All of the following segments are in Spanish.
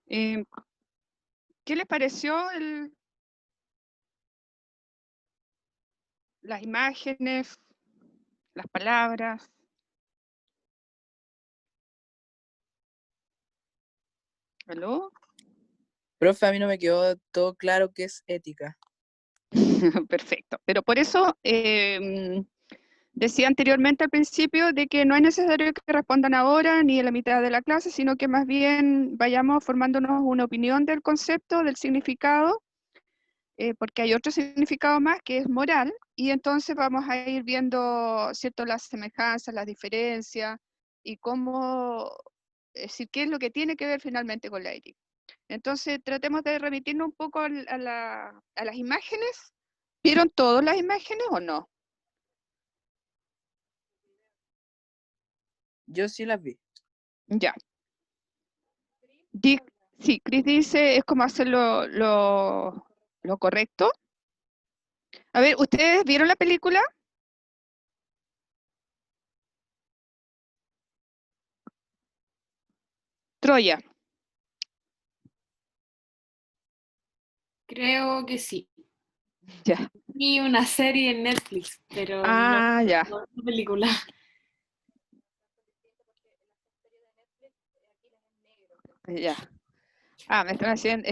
Eh, ¿Qué les pareció las imágenes, las palabras? ¿Aló? Profe, a mí no me quedó todo claro qué es ética. Perfecto. Pero por eso decía anteriormente al principio de que no es necesario que respondan ahora ni en la mitad de la clase, sino que más bien vayamos formándonos una opinión del concepto, del significado, porque hay otro significado más que es moral, y entonces vamos a ir viendo, ¿cierto?, las semejanzas, las diferencias, y cómo, es decir, qué es lo que tiene que ver finalmente con la ética. Entonces, tratemos de remitirnos un poco a las imágenes. ¿Vieron todas las imágenes o no? Yo sí las vi. Ya. Sí, Chris dice, es como hacer lo correcto. A ver, ¿ustedes vieron la película? Troya. Creo que sí. Ya. Vi una serie en Netflix, pero no, Ah, ya. no una película. Ya. Ah, me están haciendo,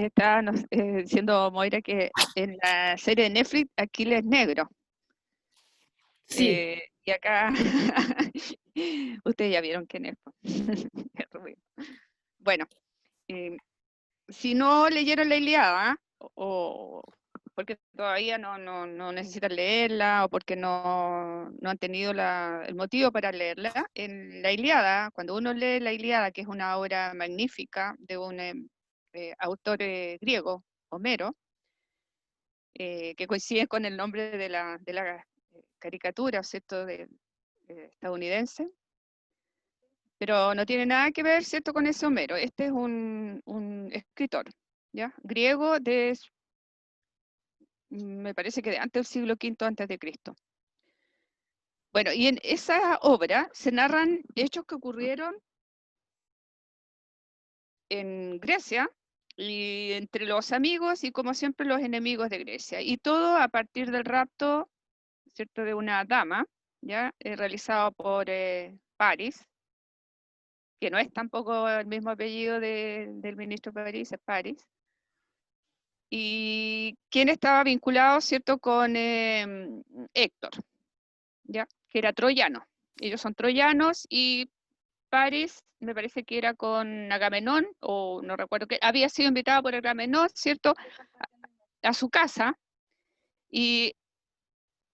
diciendo Moira que en la serie de Netflix Aquiles es negro. Sí. Y acá ustedes ya vieron quién es, po. Es rubio. Bueno, eh, si no leyeron la Ilíada, o porque todavía no necesitan leerla, o porque no han tenido el motivo para leerla, en la Ilíada, cuando uno lee la Ilíada, que es una obra magnífica de un autor griego, Homero, que coincide con el nombre de la caricatura, ¿cierto?, estadounidense, pero no tiene nada que ver, ¿cierto?, con ese Homero. Este es un escritor, ¿ya?, griego me parece que de antes del siglo V antes de Cristo. Bueno, y en esa obra se narran hechos que ocurrieron en Grecia, y entre los amigos y como siempre los enemigos de Grecia, y todo a partir del rapto, ¿cierto?, de una dama, ¿ya?, realizado por Paris, que no es tampoco el mismo apellido del ministro de París, es Paris, y quien estaba vinculado, ¿cierto?, con Héctor, ¿ya?, que era troyano. Ellos son troyanos, y Paris me parece que era con Agamenón, o no recuerdo, que había sido invitado por Agamenón, ¿cierto?, a su casa, y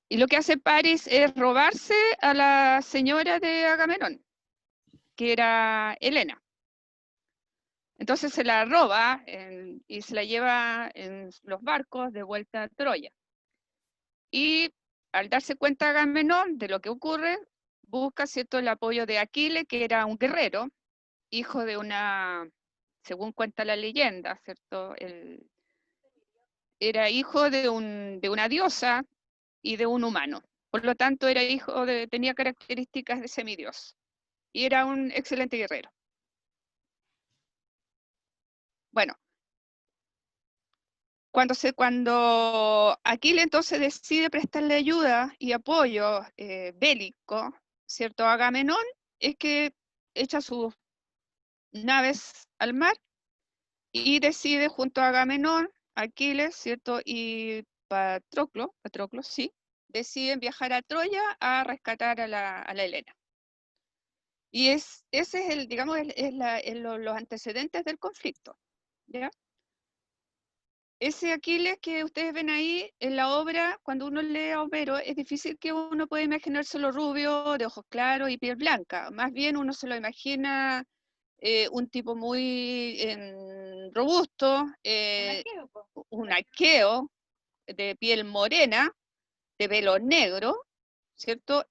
lo que hace Paris es robarse a la señora de Agamenón, que era Helena. Entonces se la roba y se la lleva en los barcos de vuelta a Troya. Y al darse cuenta Agamenón de lo que ocurre, busca, ¿cierto?, el apoyo de Aquiles, que era un guerrero, hijo de una, según cuenta la leyenda, ¿cierto?, era hijo de una diosa y de un humano. Por lo tanto, tenía características de semidios. Y era un excelente guerrero. Bueno, cuando Aquiles entonces decide prestarle ayuda y apoyo bélico, ¿cierto?, a Agamenón, es que echa sus naves al mar y decide junto a Agamenón, Aquiles, ¿cierto?, y Patroclo, sí, deciden viajar a Troya a rescatar a la Helena. Y ese es digamos, los antecedentes del conflicto, ¿ya? Ese Aquiles que ustedes ven ahí en la obra, cuando uno lee a Homero, es difícil que uno pueda imaginárselo rubio, de ojos claros y piel blanca. Más bien uno se lo imagina un tipo muy robusto, un aqueo de piel morena, de pelo negro, ¿cierto?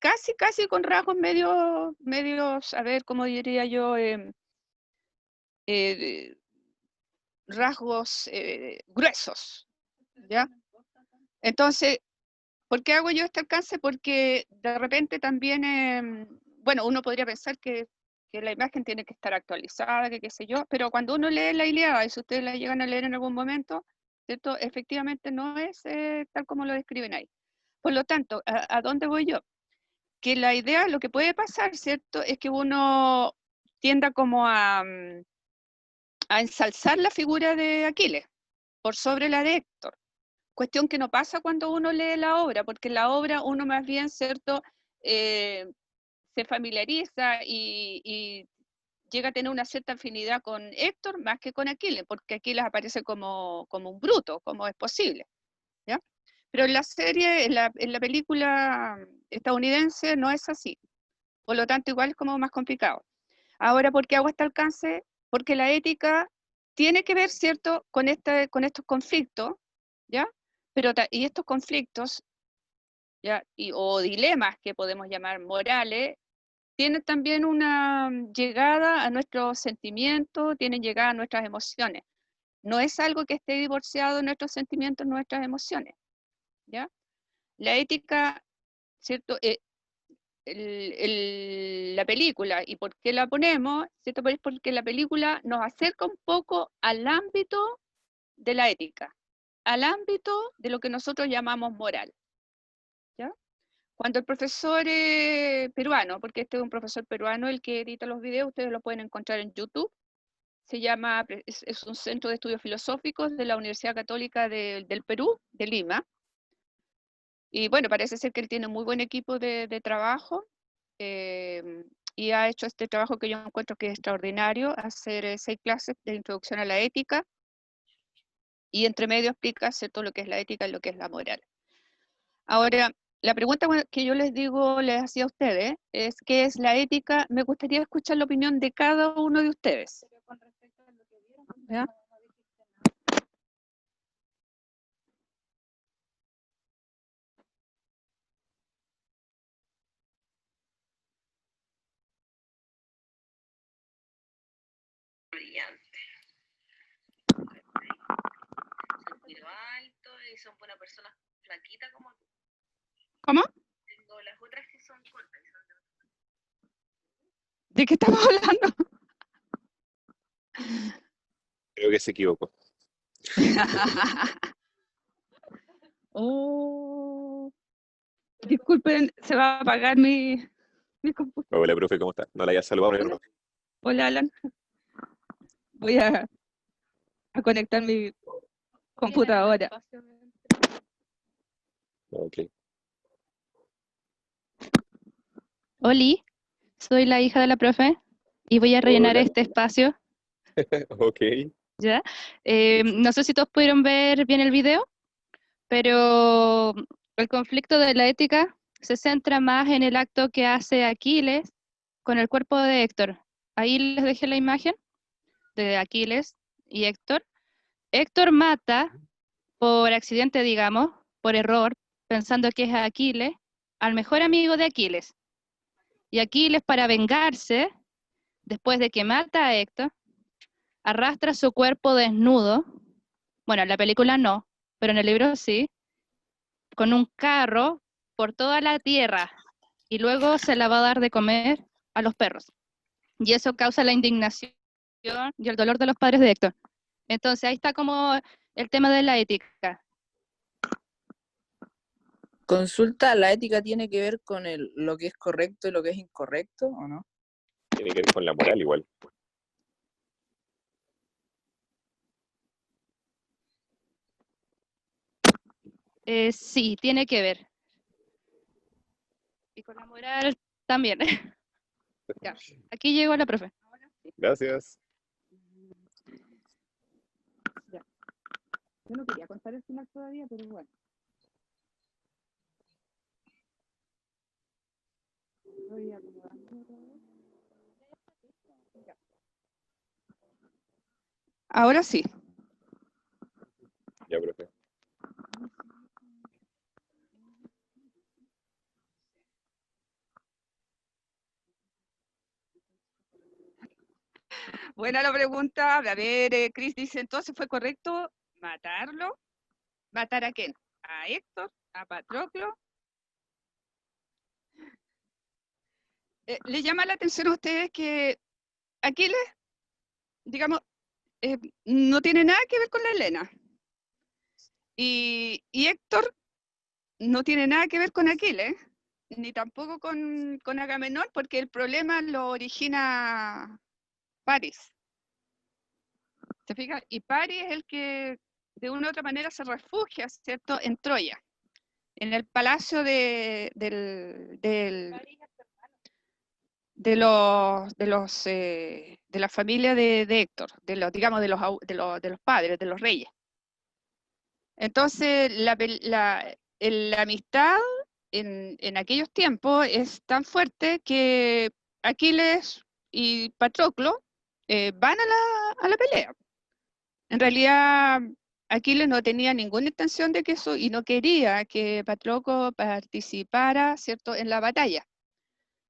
Casi con rasgos medios, a ver, ¿cómo diría yo? Eh, Rasgos gruesos, ¿ya? Entonces, ¿por qué hago yo este alcance? Porque de repente también, bueno, uno podría pensar que que la imagen tiene que estar actualizada, que qué sé yo, pero cuando uno lee la Ilíada, y si ustedes la llegan a leer en algún momento, ¿cierto? Efectivamente no es tal como lo describen ahí. Por lo tanto, ¿a dónde voy yo? Que la idea, lo que puede pasar, ¿cierto? Es que uno tienda como a ensalzar la figura de Aquiles por sobre la de Héctor. Cuestión que no pasa cuando uno lee la obra, porque en la obra uno más bien, ¿cierto? Se familiariza y llega a tener una cierta afinidad con Héctor más que con Aquiles, porque Aquiles aparece como un bruto, como es posible, ¿ya? Pero en la serie, en la película estadounidense no es así, por lo tanto igual es como más complicado. Ahora, ¿por qué hago este alcance? Porque la ética tiene que ver, ¿cierto?, con estos conflictos, ¿ya? Pero, y estos conflictos, ¿ya? O dilemas que podemos llamar morales, tienen también una llegada a nuestros sentimientos, tienen llegada a nuestras emociones. No es algo que esté divorciado de nuestros sentimientos, nuestras emociones, ¿ya? La ética, ¿cierto? La película, ¿y por qué la ponemos? ¿Cierto? Pues porque la película nos acerca un poco al ámbito de la ética, al ámbito de lo que nosotros llamamos moral, ¿ya? Cuando el profesor peruano, porque este es un profesor peruano el que edita los videos, ustedes lo pueden encontrar en YouTube, se llama, es un centro de estudios filosóficos de la Universidad Católica del Perú, de Lima, y bueno, parece ser que él tiene muy buen equipo de trabajo, y ha hecho este trabajo que yo encuentro que es extraordinario, hacer 6 clases de introducción a la ética, y entre medio explica, ¿cierto?, lo que es la ética y lo que es la moral. Ahora, la pregunta que yo les digo, les hacía a ustedes, es ¿qué es la ética? Me gustaría escuchar la opinión de cada uno de ustedes. ¿Ya? Brillante. Tiro alto y son buena persona flaquita como tú. ¿Cómo? Tengo las otras que son cortas. ¿De qué estamos hablando? Creo que se equivocó. Oh, disculpen, se va a apagar mi computadora. Hola, profe, ¿cómo está? No la haya saludado. Hola. Hola, Alan. Voy a conectar mi computadora. Ok. Oli, soy la hija de la profe y voy a rellenar Hola. este espacio, Ok. ¿ya? No sé si todos pudieron ver bien el video, pero el conflicto de la ética se centra más en el acto que hace Aquiles con el cuerpo de Héctor. Ahí les dejé la imagen de Aquiles y Héctor. Héctor mata por accidente, digamos, por error, pensando que es Aquiles, al mejor amigo de Aquiles. Y Aquiles, para vengarse, después de que mata a Héctor, arrastra su cuerpo desnudo, bueno, en la película no, pero en el libro sí, con un carro por toda la tierra y luego se la va a dar de comer a los perros. Y eso causa la indignación y el dolor de los padres de Héctor. Entonces ahí está como el tema de la ética. Consulta, ¿la ética tiene que ver con lo que es correcto y lo que es incorrecto o no? Tiene que ver con la moral igual. Sí, tiene que ver. Y con la moral también. Ya, aquí llegó la profe. Gracias. Ya. Yo no quería contar el final todavía, pero bueno. Estoy acomodando otra vez. Ya. Ahora sí. Ya, profe. Buena la pregunta. A ver, Chris dice, entonces, ¿fue correcto matarlo? ¿Matar a quién? ¿A Héctor? ¿A Patroclo? ¿Le llama la atención a ustedes que Aquiles, digamos, no tiene nada que ver con la Helena? Y Héctor no tiene nada que ver con Aquiles, ni tampoco con Agamenón, porque el problema lo origina París. ¿Se fija? Y París es el que de una u otra manera se refugia, ¿cierto?, en Troya, en el palacio de la familia de Héctor, digamos, de los padres, de los reyes. Entonces, la amistad en aquellos tiempos es tan fuerte que Aquiles y Patroclo van a la pelea. En realidad, Aquiles no tenía ninguna intención de que eso, y no quería que Patroclo participara, ¿cierto?, en la batalla.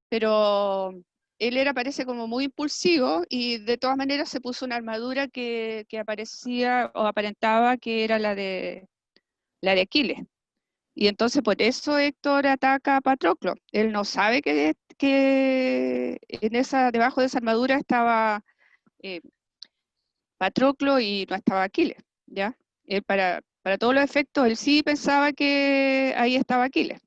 Pero él parece como muy impulsivo, y de todas maneras se puso una armadura que aparecía o aparentaba que era la de Aquiles. Y entonces por eso Héctor ataca a Patroclo. Él no sabe que debajo de esa armadura estaba eh, Patroclo y no estaba Aquiles, ¿ya? Para todos los efectos, él sí pensaba que ahí estaba Aquiles.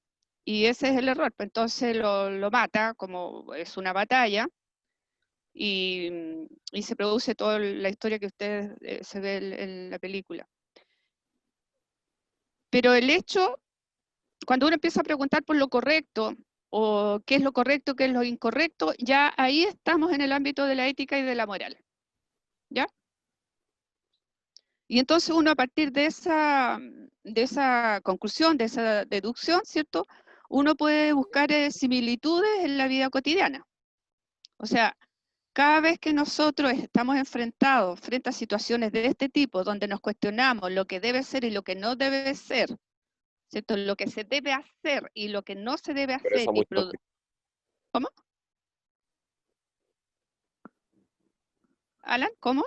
Y ese es el error. Pues entonces lo mata, como es una batalla, y se produce toda la historia que ustedes se ve en la película. Pero el hecho, cuando uno empieza a preguntar por lo correcto, o qué es lo correcto, qué es lo incorrecto, ya ahí estamos en el ámbito de la ética y de la moral, ¿ya? Y entonces uno, a partir de esa conclusión, de esa deducción, ¿cierto?, uno puede buscar similitudes en la vida cotidiana. O sea, cada vez que nosotros estamos enfrentados frente a situaciones de este tipo, donde nos cuestionamos lo que debe ser y lo que no debe ser, ¿cierto?, lo que se debe hacer y lo que no se debe Por hacer. eso muchos... ¿Cómo? Alan, ¿cómo?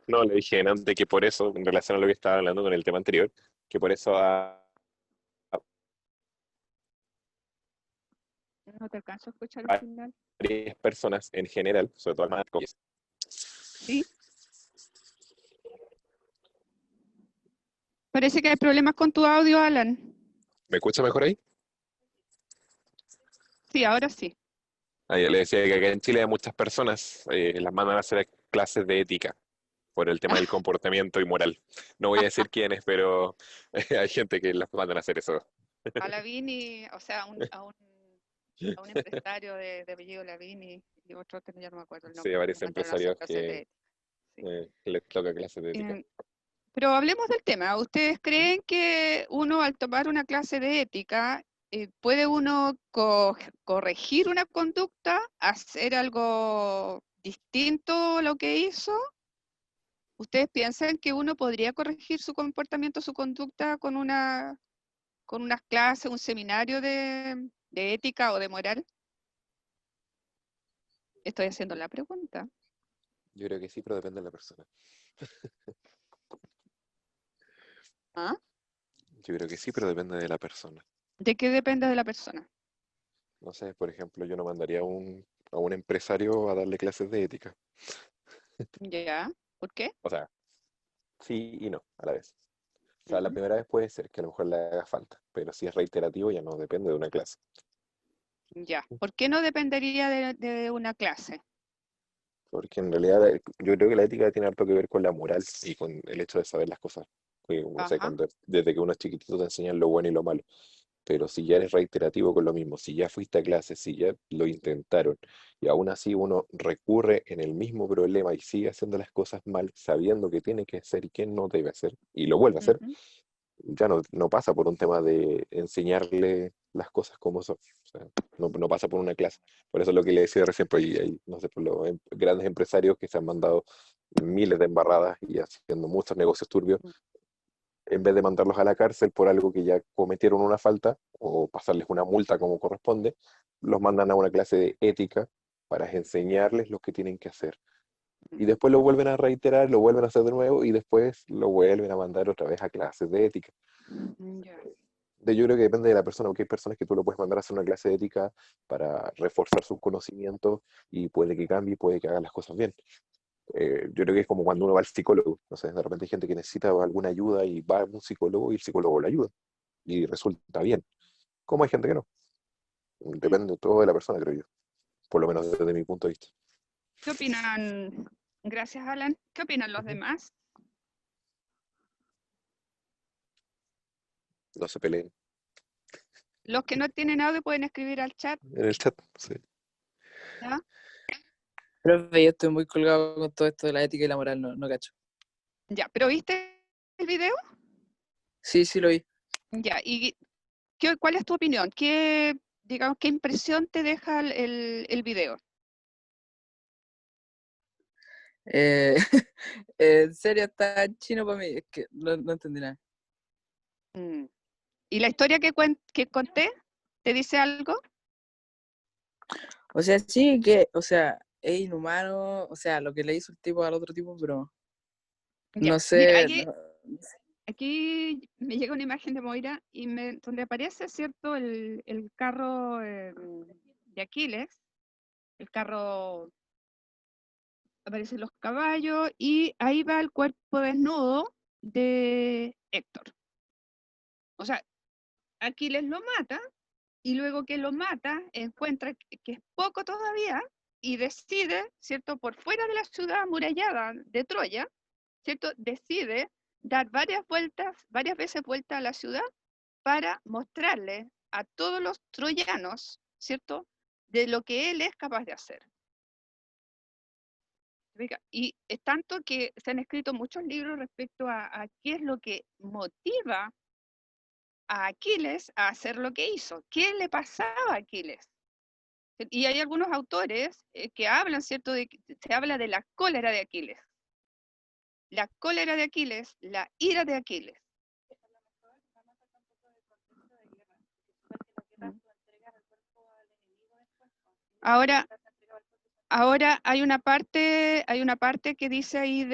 no, le dije antes que por eso, en relación a lo que estaba hablando con el tema anterior, que por eso No te alcanzo a escuchar al final. varias personas en general, sobre todo más jóvenes. ¿Sí? Parece que hay problemas con tu audio, Alan. ¿Me escucha mejor ahí? Sí, ahora sí. Yo le decía que acá en Chile hay muchas personas, las mandan a hacer clases de ética por el tema del comportamiento y moral. No voy a decir quiénes, pero hay gente que las mandan a hacer eso. A Lavini, o sea, a un empresario de apellido Lavini y otro que ya no me acuerdo el Sí, nombre. varios Lo mandaron a hacer empresarios clases de ética. Sí. que les toca clases de ética. Pero hablemos del tema. ¿Ustedes creen que uno, al tomar una clase de ética, puede uno corregir una conducta, hacer algo distinto a lo que hizo? ¿Ustedes piensan que uno podría corregir su comportamiento, su conducta con unas clases, un seminario de ética o de moral? Estoy haciendo la pregunta. Yo creo que sí, pero depende de la persona. ¿Ah? Yo creo que sí, pero depende de la persona. ¿De qué depende de la persona? No sé, por ejemplo, yo no mandaría a un empresario a darle clases de ética. ¿Ya? ¿Por qué? O sea, sí y no, a la vez. O sea, la Ujú. primera vez puede ser que a lo mejor le haga falta, pero si es reiterativo ya no depende de una clase. Ya. ¿Por qué no dependería de una clase? Porque en realidad yo creo que la ética tiene harto que ver con la moral y con el hecho de saber las cosas. No sé, Ajá. desde que uno es chiquitito te enseñan lo bueno y lo malo. Pero si ya eres reiterativo con lo mismo, si ya fuiste a clase, si ya lo intentaron y aún así uno recurre en el mismo problema y sigue haciendo las cosas mal, sabiendo que tiene que hacer y que no debe hacer, y lo vuelve a hacer, Ujú. ya no pasa por un tema de enseñarle las cosas como son. O sea, no pasa por una clase. Por eso es lo que le decía recién, pues hay, no sé, por los grandes empresarios que se han mandado miles de embarradas y haciendo muchos negocios turbios, en vez de mandarlos a la cárcel por algo que ya cometieron una falta o pasarles una multa como corresponde, los mandan a una clase de ética para enseñarles lo que tienen que hacer. Y después lo vuelven a reiterar, lo vuelven a hacer de nuevo y después lo vuelven a mandar otra vez a clases de ética. Ya. Yo creo que depende de la persona, porque hay personas que tú lo puedes mandar a hacer una clase de ética para reforzar sus conocimientos y puede que cambie, puede que haga las cosas bien. Yo creo que es como cuando uno va al psicólogo, no sé, de repente hay gente que necesita alguna ayuda y va a un psicólogo y el psicólogo le ayuda y resulta bien. Como hay gente que no. Depende todo de la persona, creo yo, por lo menos desde mi punto de vista. ¿Qué opinan? Gracias, Alan. ¿Qué opinan los Ujú. demás? No se peleen Los que no tienen audio pueden escribir al chat, en el chat, sí. ¿ya? Profe, yo estoy muy colgado con todo esto de la ética y la moral, no cacho. Ya, ¿pero viste el video? Sí, sí lo vi. Ya, ¿y cuál es tu opinión? Digamos, qué impresión te deja el video? Eh, en serio, está en chino para mí, es que no entendí nada. Mm. ¿Y la historia que conté te dice algo? O sea, sí que, o sea, es inhumano, o sea, lo que le hizo el tipo al otro tipo, pero Ya, no mira, sé, aquí me llega una imagen de Moira y donde aparece, ¿cierto? El carro de Aquiles, el carro, aparecen los caballos y ahí va el cuerpo desnudo de Héctor. O sea, Aquiles lo mata y luego que lo mata encuentra que es poco todavía y decide, ¿cierto? Por fuera de la ciudad amurallada de Troya, ¿cierto? Decide dar varias veces vuelta a la ciudad para mostrarle a todos los troyanos, ¿cierto? De lo que él es capaz de hacer. Y es tanto que se han escrito muchos libros respecto a qué es lo que motiva a Aquiles a hacer lo que hizo. ¿Qué le pasaba a Aquiles? Y hay algunos autores que hablan, ¿cierto? Se habla de la cólera de Aquiles. La cólera de Aquiles, la ira de Aquiles. Ahora hay una parte que dice ahí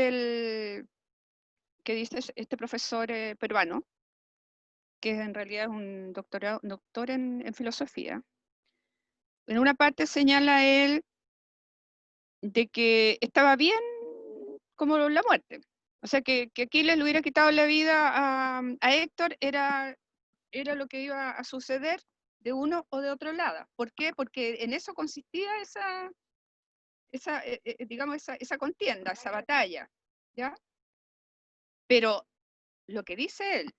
que dice este profesor peruano, que en realidad es un doctor en filosofía. En una parte señala él de que estaba bien como la muerte. O sea, que Aquiles le hubiera quitado la vida a Héctor era lo que iba a suceder de uno o de otro lado. ¿Por qué? Porque en eso consistía digamos, esa contienda, esa batalla, ¿ya? Pero lo que dice él,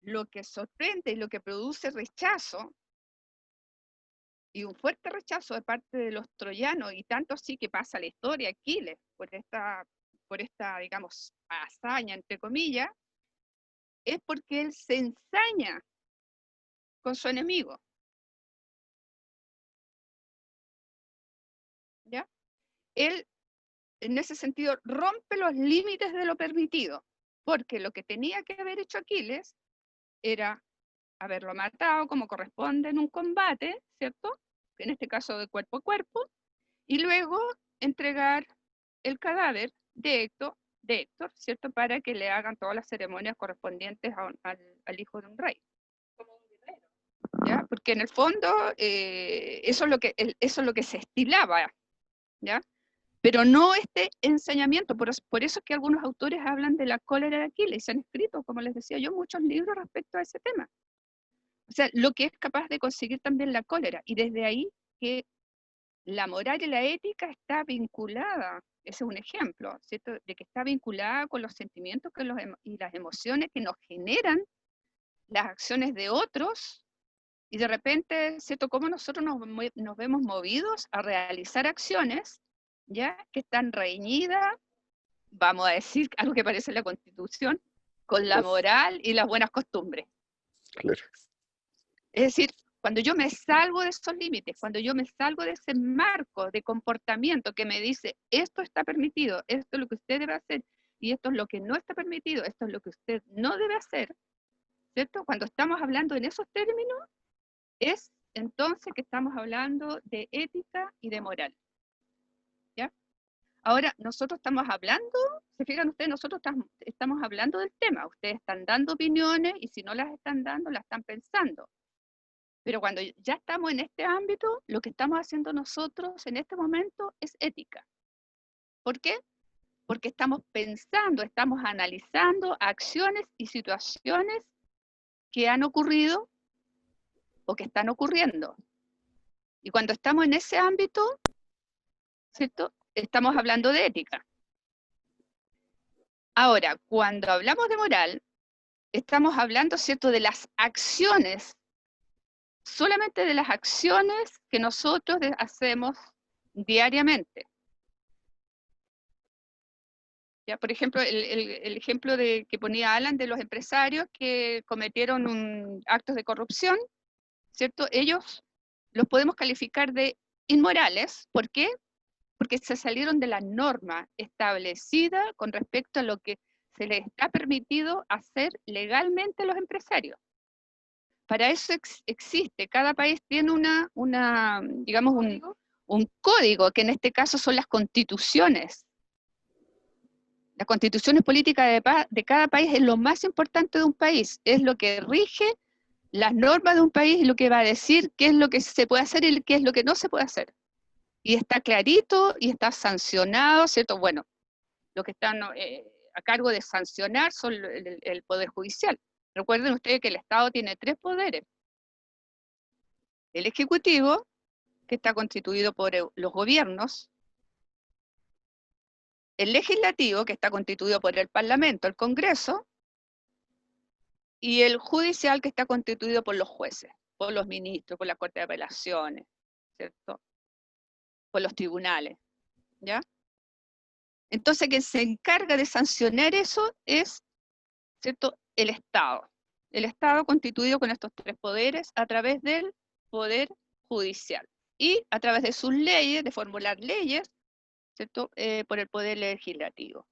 lo que sorprende y lo que produce rechazo, y un fuerte rechazo de parte de los troyanos, y tanto así que pasa la historia Aquiles por esta, digamos, hazaña, entre comillas, es porque él se ensaña con su enemigo, ¿ya? Él, en ese sentido, rompe los límites de lo permitido, porque lo que tenía que haber hecho Aquiles era haberlo matado como corresponde en un combate, ¿cierto? En este caso de cuerpo a cuerpo, y luego entregar el cadáver de Héctor, ¿cierto? Para que le hagan todas las ceremonias correspondientes al hijo de un rey. ¿Ya? Porque en el fondo eso es lo que se estilaba, ¿ya? Pero no este ensañamiento, por eso es que algunos autores hablan de la cólera de Aquiles, y se han escrito, como les decía yo, muchos libros respecto a ese tema. O sea, lo que es capaz de conseguir también la cólera, y desde ahí que la moral y la ética está vinculada, ese es un ejemplo, ¿cierto? De que está vinculada con los sentimientos y las emociones que nos generan las acciones de otros, y de repente, ¿cierto? Cómo nosotros nos vemos movidos a realizar acciones, ¿ya? Que están reñidas, vamos a decir algo que parece la Constitución, con la moral y las buenas costumbres. Claro. Es decir, cuando yo me salgo de esos límites, cuando yo me salgo de ese marco de comportamiento que me dice, esto está permitido, esto es lo que usted debe hacer, y esto es lo que no está permitido, esto es lo que usted no debe hacer, ¿cierto? Cuando estamos hablando en esos términos, es entonces que estamos hablando de ética y de moral, ¿ya? Ahora, nosotros estamos hablando, se fijan ustedes, nosotros estamos hablando del tema, ustedes están dando opiniones y si no las están dando, las están pensando. Pero cuando ya estamos en este ámbito, lo que estamos haciendo nosotros en este momento es ética. ¿Por qué? Porque estamos pensando, estamos analizando acciones y situaciones que han ocurrido o que están ocurriendo. Y cuando estamos en ese ámbito, ¿cierto? Estamos hablando de ética. Ahora, cuando hablamos de moral, estamos hablando, ¿cierto?, de las acciones, solamente de las acciones que nosotros hacemos diariamente. Ya, por ejemplo, el ejemplo que ponía Alan de los empresarios que cometieron actos de corrupción, ¿cierto? Ellos los podemos calificar de inmorales. ¿Por qué? Porque se salieron de la norma establecida con respecto a lo que se les está permitido hacer legalmente a los empresarios. Para eso existe, cada país tiene digamos, un código, que en este caso son las constituciones. Las constituciones políticas de cada país es lo más importante de un país, es lo que rige las normas de un país y lo que va a decir qué es lo que se puede hacer y qué es lo que no se puede hacer. Y está clarito y está sancionado, ¿cierto? Bueno, los que están a cargo de sancionar son el Poder Judicial. Recuerden ustedes que el Estado tiene 3 poderes. El Ejecutivo, que está constituido por los gobiernos. El Legislativo, que está constituido por el Parlamento, el Congreso. Y el Judicial, que está constituido por los jueces, por los ministros, por la Corte de Apelaciones, ¿cierto? Por los tribunales, ¿ya? Entonces, quien se encarga de sancionar eso es, ¿cierto?, el Estado. El Estado constituido con estos 3 poderes a través del Poder Judicial. Y a través de sus leyes, de formular leyes, ¿cierto?, por el Poder Legislativo.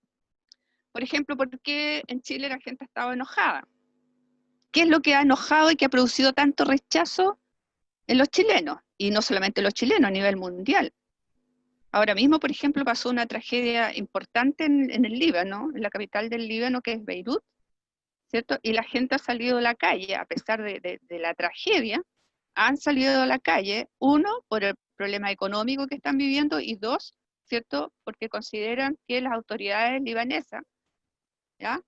Por ejemplo, ¿por qué en Chile la gente estaba enojada? ¿Qué es lo que ha enojado y que ha producido tanto rechazo en los chilenos? Y no solamente los chilenos, a nivel mundial. Ahora mismo, por ejemplo, pasó una tragedia importante en el Líbano, en la capital del Líbano, que es Beirut, ¿cierto? Y la gente ha salido a la calle, a pesar de la tragedia, han salido a la calle, 1, por el problema económico que están viviendo, y 2, ¿cierto?, porque consideran que las autoridades libanesas, ¿ya?,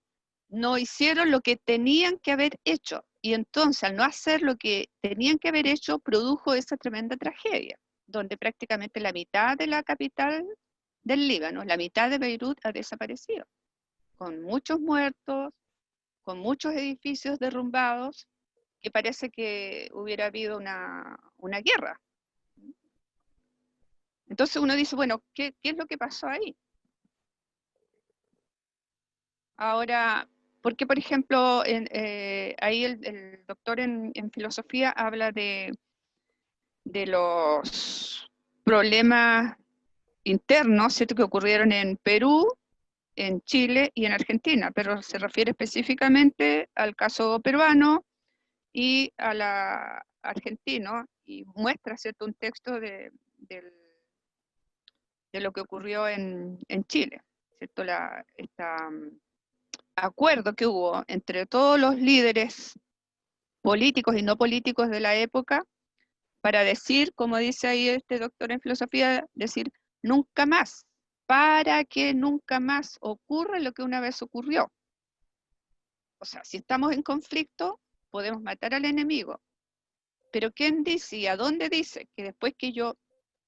no hicieron lo que tenían que haber hecho, y entonces al no hacer lo que tenían que haber hecho, produjo esa tremenda tragedia, donde prácticamente la mitad de la capital del Líbano, la mitad de Beirut ha desaparecido, con muchos muertos, con muchos edificios derrumbados, que parece que hubiera habido una guerra. Entonces uno dice, bueno, ¿qué es lo que pasó ahí? Ahora, porque, por ejemplo, ahí el doctor en filosofía habla de los problemas internos, ¿cierto?, que ocurrieron en Perú, en Chile y en Argentina, pero se refiere específicamente al caso peruano y a argentino, y muestra, ¿cierto?, un texto de lo que ocurrió en Chile, ¿cierto?, acuerdo que hubo entre todos los líderes políticos y no políticos de la época para decir, como dice ahí este doctor en filosofía, decir nunca más, para que nunca más ocurra lo que una vez ocurrió. O sea, si estamos en conflicto, podemos matar al enemigo, pero ¿quién dice y a dónde dice que después que yo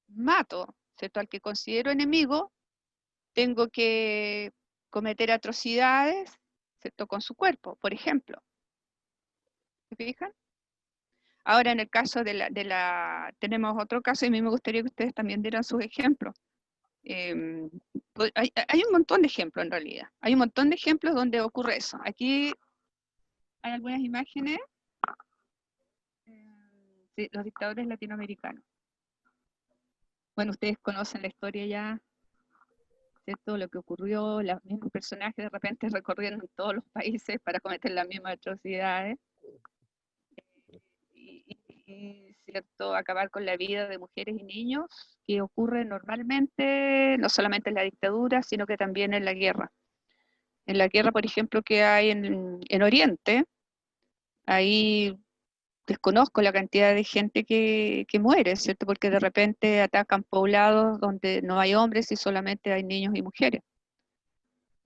mato, ¿cierto?, al que considero enemigo, tengo que cometer atrocidades, ¿cierto?, con su cuerpo, por ejemplo? ¿Se fijan? Ahora en el caso tenemos otro caso, y a mí me gustaría que ustedes también dieran sus ejemplos. Hay un montón de ejemplos en realidad, hay un montón de ejemplos donde ocurre eso. Aquí hay algunas imágenes de los dictadores latinoamericanos. Bueno, ustedes conocen la historia ya, ¿cierto? Lo que ocurrió, los mismos personajes de repente recorrieron todos los países para cometer las mismas atrocidades. Y, ¿cierto?, acabar con la vida de mujeres y niños, que ocurre normalmente, no solamente en la dictadura, sino que también en la guerra. En la guerra, por ejemplo, que hay en Oriente, ahí desconozco la cantidad de gente que muere, ¿cierto? Porque de repente atacan poblados donde no hay hombres y solamente hay niños y mujeres,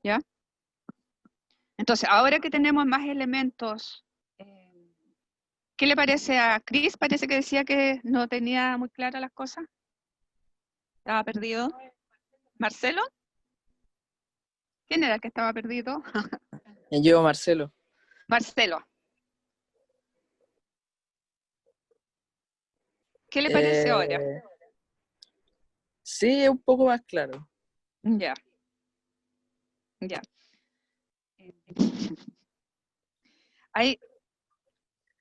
¿ya? Entonces, ahora que tenemos más elementos, ¿qué le parece a Chris? Parece que decía que no tenía muy claras las cosas. Estaba perdido. ¿Marcelo? ¿Quién era el que estaba perdido? Yo, Marcelo. Marcelo. ¿Qué le parece ahora? Sí, es un poco más claro. Ya. Ya.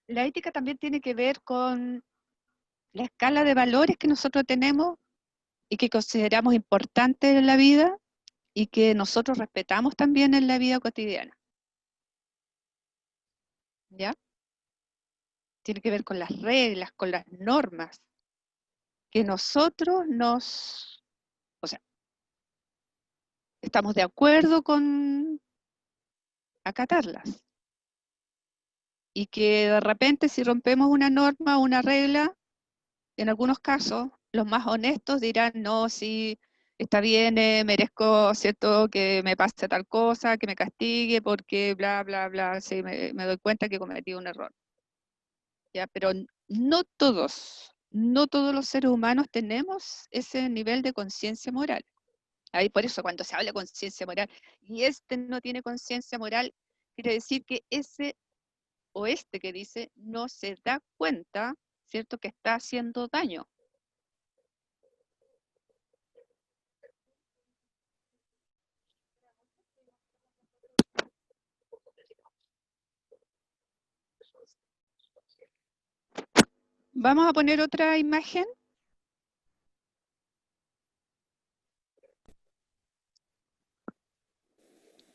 La ética también tiene que ver con la escala de valores que nosotros tenemos y que consideramos importantes en la vida y que nosotros respetamos también en la vida cotidiana. ¿Ya? Tiene que ver con las reglas, con las normas, que nosotros o sea, estamos de acuerdo con acatarlas. Y que de repente si rompemos una norma o una regla, en algunos casos, los más honestos dirán, no, sí, está bien, merezco, ¿cierto?, que me pase tal cosa, que me castigue, porque bla, bla, bla, sí, me doy cuenta que cometí un error. ¿Ya? Pero no todos los seres humanos tenemos ese nivel de conciencia moral. Ahí por eso cuando se habla de conciencia moral, y este no tiene conciencia moral, quiere decir que ese o este que dice no se da cuenta, ¿cierto?, que está haciendo daño. Vamos a poner otra imagen.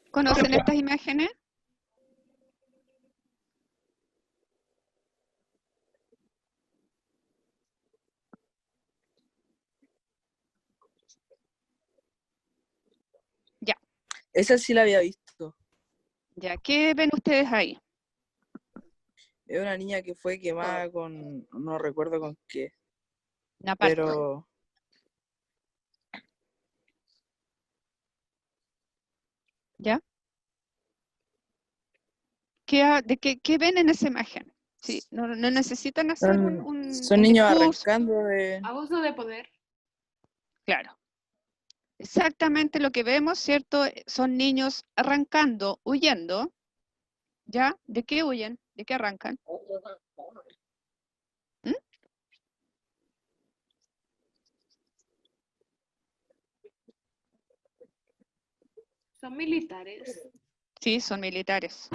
¿Conocen estas imágenes? Ya, Esa sí la había visto. ya. ¿Qué ven ustedes ahí? Es una niña que fue quemada con, no recuerdo con qué, Una parte. pero ¿Ya? ¿Qué ven en esa imagen? Sí, no necesitan hacer son un niños discurso. arrancando de... Abuso de poder. Claro. Exactamente lo que vemos, ¿cierto? Son niños arrancando, huyendo. ¿Ya? ¿De qué huyen? ¿De qué arrancan? ¿Mm? Son militares. Sí, son militares.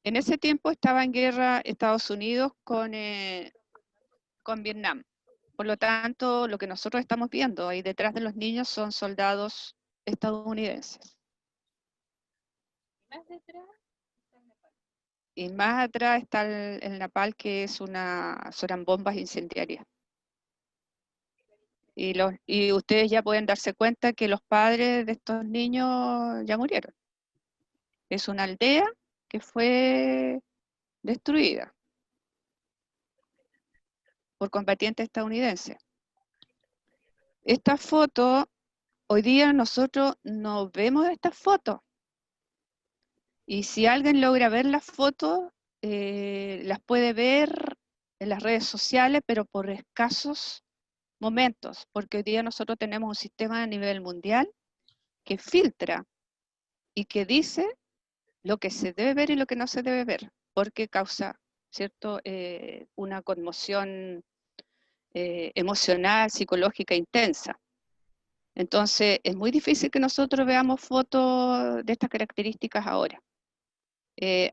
En ese tiempo estaba en guerra Estados Unidos con Vietnam. Por lo tanto, lo que nosotros estamos viendo ahí detrás de los niños son soldados estadounidenses. Y más atrás está el Napal, que son bombas incendiarias. Y ustedes ya pueden darse cuenta que los padres de estos niños ya murieron. Es una aldea que fue destruida por combatientes estadounidenses. Esta foto, hoy día nosotros no vemos estas fotos. Y si alguien logra ver las fotos, las puede ver en las redes sociales, pero por escasos momentos, porque hoy día nosotros tenemos un sistema a nivel mundial que filtra y que dice lo que se debe ver y lo que no se debe ver, porque causa, ¿cierto?, una conmoción emocional, psicológica intensa. Entonces, es muy difícil que nosotros veamos fotos de estas características ahora.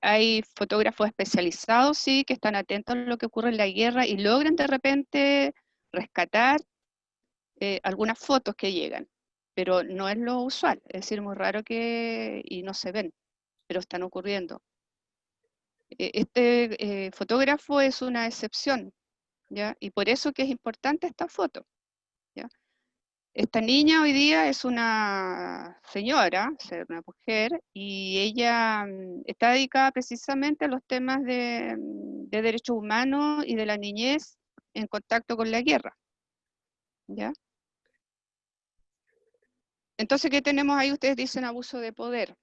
Hay fotógrafos especializados, sí, que están atentos a lo que ocurre en la guerra y logran de repente rescatar algunas fotos que llegan, pero no es lo usual, es decir, muy raro y no se ven, pero están ocurriendo. Este fotógrafo es una excepción, ¿ya? Y por eso que es importante esta foto, ¿ya? Esta niña hoy día es una señora, o sea, una mujer, y ella está dedicada precisamente a los temas de derechos humanos y de la niñez en contacto con la guerra, ¿ya? Entonces, ¿qué tenemos ahí? Ustedes dicen abuso de poder.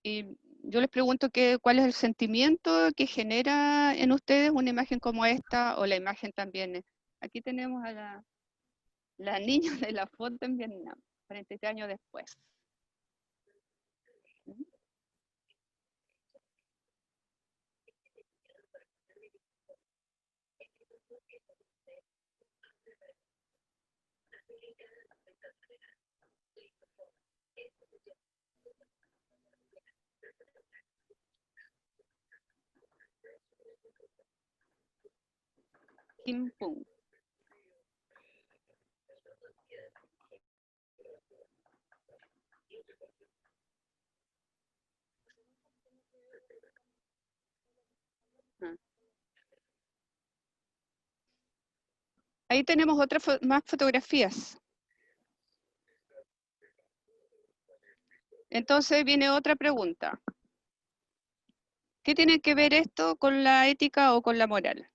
Y yo les pregunto cuál es el sentimiento que genera en ustedes una imagen como esta, o la imagen también. Aquí tenemos a la niña de la foto en Vietnam, 43 años después. Kim Pung. Ahí tenemos más fotografías. Entonces viene otra pregunta. ¿Qué tiene que ver esto con la ética o con la moral?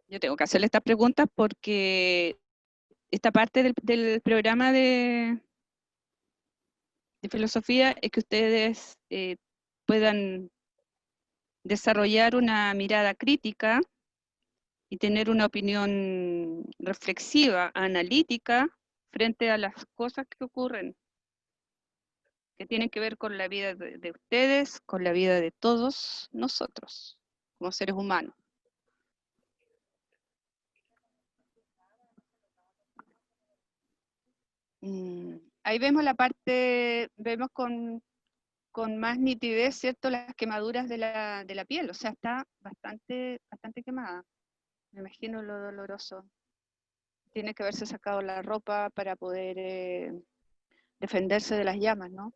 Yo tengo que hacerle estas preguntas porque esta parte del programa de filosofía es que ustedes puedan desarrollar una mirada crítica y tener una opinión reflexiva, analítica, frente a las cosas que ocurren, que tienen que ver con la vida de ustedes, con la vida de todos nosotros, como seres humanos. Ahí vemos la parte, vemos con más nitidez, ¿cierto?, las quemaduras de la piel, o sea, está bastante quemada. Me imagino lo doloroso. Tiene que haberse sacado la ropa para poder defenderse de las llamas, ¿no?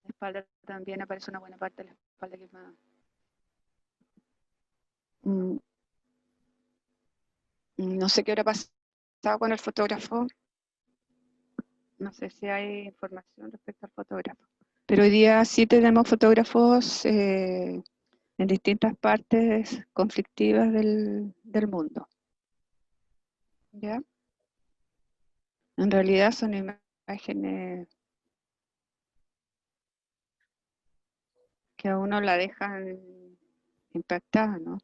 La espalda también aparece una buena parte de la espalda quemada. No sé qué habrá pasado con el fotógrafo. No sé si hay información respecto al fotógrafo. Pero hoy día sí tenemos fotógrafos en distintas partes conflictivas del mundo. ¿Ya? En realidad son imágenes que a uno la dejan impactada, ¿no?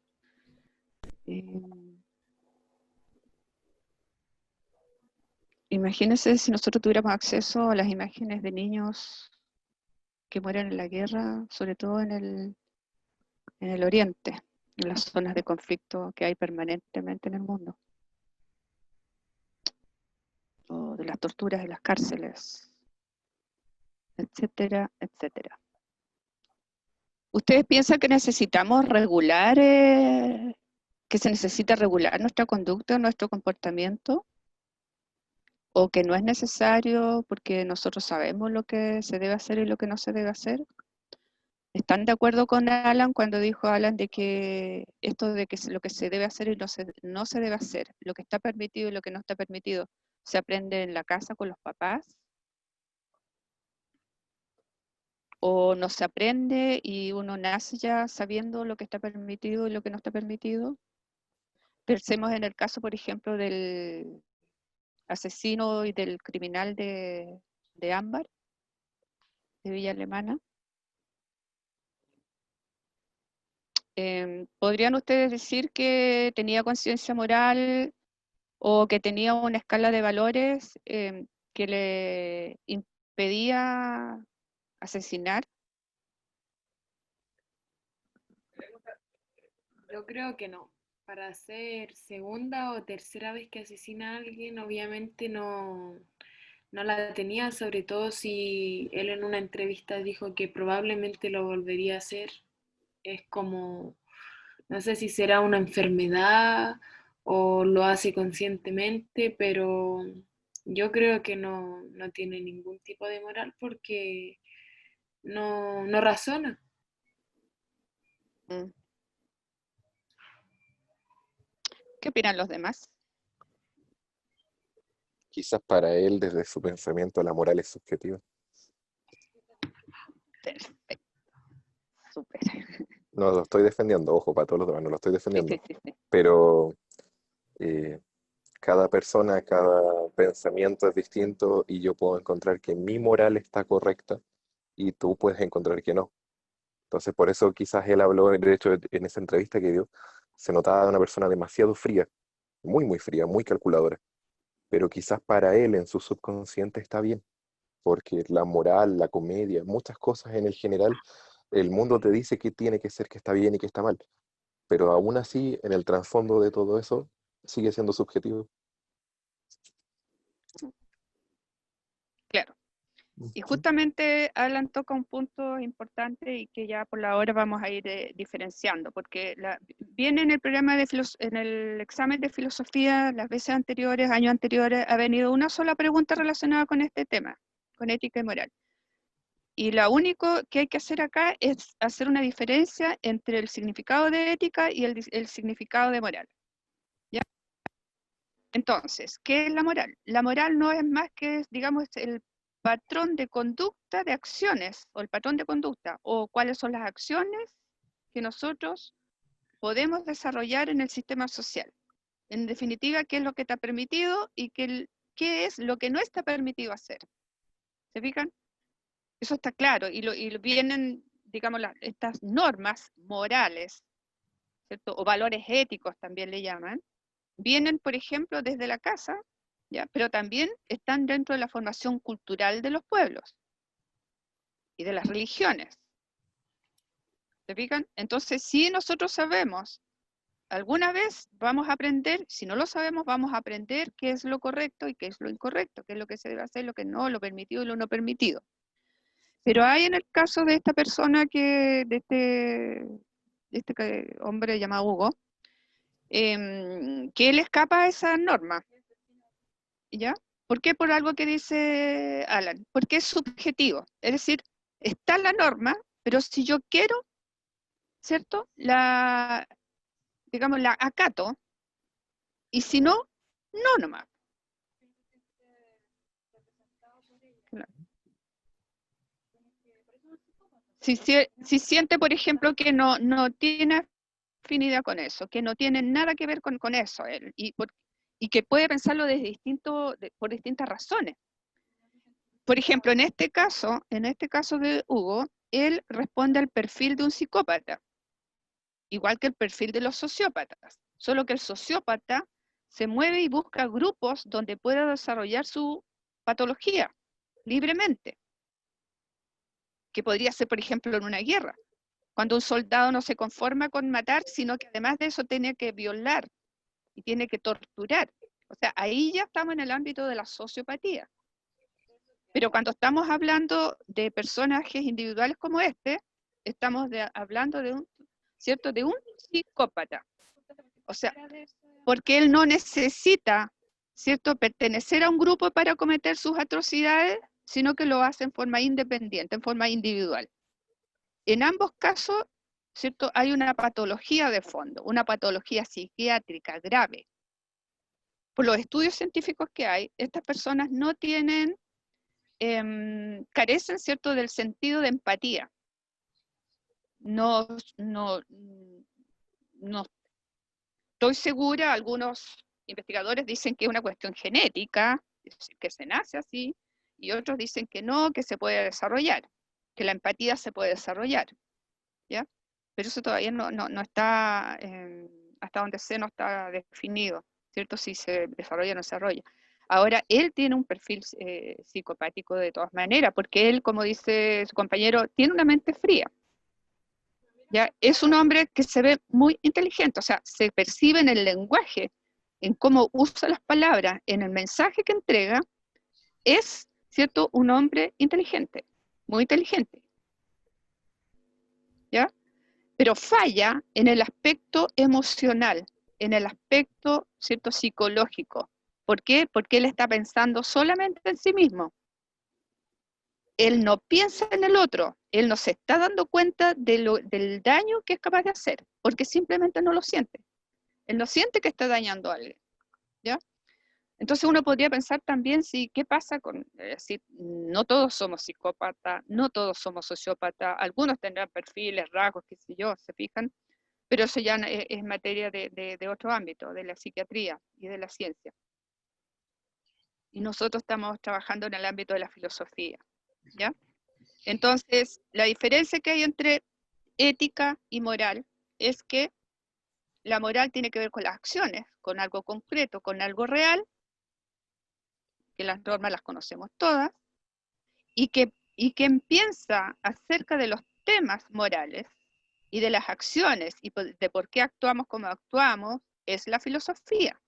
Imagínense si nosotros tuviéramos acceso a las imágenes de niños que mueren en la guerra, sobre todo en el oriente, en las zonas de conflicto que hay permanentemente en el mundo, o de las torturas en las cárceles, etcétera, etcétera. ¿Ustedes piensan que necesitamos regular, que se necesita regular nuestra conducta, nuestro comportamiento? ¿O que no es necesario porque nosotros sabemos lo que se debe hacer y lo que no se debe hacer? ¿Están de acuerdo con Alan cuando dijo Alan de que esto de que lo que se debe hacer y no se debe hacer, lo que está permitido y lo que no está permitido, se aprende en la casa con los papás? ¿O no se aprende y uno nace ya sabiendo lo que está permitido y lo que no está permitido? Pensemos en el caso, por ejemplo, del asesino y del criminal de Ámbar, de Villa Alemana. ¿Podrían ustedes decir que tenía conciencia moral o que tenía una escala de valores que le impedía asesinar? Yo creo que no. Para ser segunda o tercera vez que asesina a alguien, obviamente no la tenía, sobre todo si él en una entrevista dijo que probablemente lo volvería a hacer. Es como, no sé si será una enfermedad o lo hace conscientemente, pero Yo creo que no tiene ningún tipo de moral porque no razona. Mm. ¿Qué opinan los demás? Quizás para él, desde su pensamiento, la moral es subjetiva. Perfecto, súper. No lo estoy defendiendo, ojo, para todos los demás, no lo estoy Sí, defendiendo. sí, sí, sí. Pero eh, cada persona, cada pensamiento es distinto y yo puedo encontrar que mi moral está correcta y tú puedes encontrar que no. Entonces, por eso quizás él habló, de hecho, en esa entrevista que dio, se notaba de una persona demasiado fría, muy fría, muy calculadora. Pero quizás para él, en su subconsciente, está bien, porque la moral, la comedia, muchas cosas en el general, el mundo te dice que tiene que ser, que está bien y que está mal. Pero aún así, en el trasfondo de todo eso, sigue siendo subjetivo. Claro. Y justamente Alan toca un punto importante y que ya por la hora vamos a ir diferenciando, porque viene en el programa en el examen de filosofía, las veces anteriores, años anteriores, ha venido una sola pregunta relacionada con este tema, con ética y moral. Y lo único que hay que hacer acá es hacer una diferencia entre el significado de ética y el significado de moral. ¿Ya? Entonces, ¿qué es la moral? La moral no es más que, digamos, el patrón de conducta de acciones, o el patrón de conducta, o cuáles son las acciones que nosotros podemos desarrollar en el sistema social. En definitiva, qué es lo que está permitido y qué es lo que no está permitido hacer. ¿Se fijan? Eso está claro, y vienen, digamos, estas normas morales, ¿cierto? O valores éticos también le llaman, vienen, por ejemplo, desde la casa, ¿ya? Pero también están dentro de la formación cultural de los pueblos y de las religiones. ¿Se fijan? Entonces, si nosotros sabemos, alguna vez vamos a aprender, si no lo sabemos, vamos a aprender qué es lo correcto y qué es lo incorrecto, qué es lo que se debe hacer, lo que no, lo permitido y lo no permitido. Pero hay en el caso de esta persona de este hombre llamado Hugo, que él escapa a esa norma, ¿ya? ¿Por qué? Por algo que dice Alan, porque es subjetivo, es decir, está la norma, pero si yo quiero, ¿cierto? Digamos, la acato, y si no, no nomás. Claro. Si siente, por ejemplo, que no tiene afinidad con eso, que no tiene nada que ver con eso, y que puede pensarlo por distintas razones. Por ejemplo, en este caso de Hugo, él responde al perfil de un psicópata, igual que el perfil de los sociópatas, solo que el sociópata se mueve y busca grupos donde pueda desarrollar su patología libremente, que podría ser, por ejemplo, en una guerra, cuando un soldado no se conforma con matar, sino que además de eso tiene que violar y tiene que torturar. O sea, ahí ya estamos en el ámbito de la sociopatía. Pero cuando estamos hablando de personajes individuales como este, estamos hablando de ¿cierto? De un psicópata. O sea, porque él no necesita, ¿cierto?, pertenecer a un grupo para cometer sus atrocidades, sino que lo hace en forma independiente, en forma individual. En ambos casos, ¿cierto?, hay una patología de fondo, una patología psiquiátrica grave. Por los estudios científicos que hay, estas personas no tienen, carecen, ¿cierto?, del sentido de empatía. No estoy segura, algunos investigadores dicen que es una cuestión genética, que se nace así, y otros dicen que no, que se puede desarrollar, que la empatía se puede desarrollar, ¿ya? Pero eso todavía no está, hasta donde sé, no está definido, ¿cierto? Si se desarrolla o no se desarrolla. Ahora, él tiene un perfil psicopático de todas maneras, porque él, como dice su compañero, tiene una mente fría. ¿Ya? Es un hombre que se ve muy inteligente, o sea, se percibe en el lenguaje, en cómo usa las palabras, en el mensaje que entrega, es, ¿cierto?, un hombre inteligente, muy inteligente, ¿ya? Pero falla en el aspecto emocional, en el aspecto, ¿cierto?, psicológico, ¿Por qué? Porque él está pensando solamente en sí mismo. Él no piensa en el otro, él no se está dando cuenta del daño que es capaz de hacer, porque simplemente no lo siente. Él no siente que está dañando a alguien, ¿ya? Entonces uno podría pensar también qué pasa con, si no todos somos psicópatas, no todos somos sociópatas, algunos tendrán perfiles, rasgos, qué sé yo, se fijan, pero eso ya es materia de otro ámbito, de la psiquiatría y de la ciencia. Y nosotros estamos trabajando en el ámbito de la filosofía, ¿ya? Entonces, la diferencia que hay entre ética y moral es que la moral tiene que ver con las acciones, con algo concreto, con algo real, que las normas las conocemos todas, y quien piensa acerca de los temas morales y de las acciones y de por qué actuamos como actuamos es la filosofía.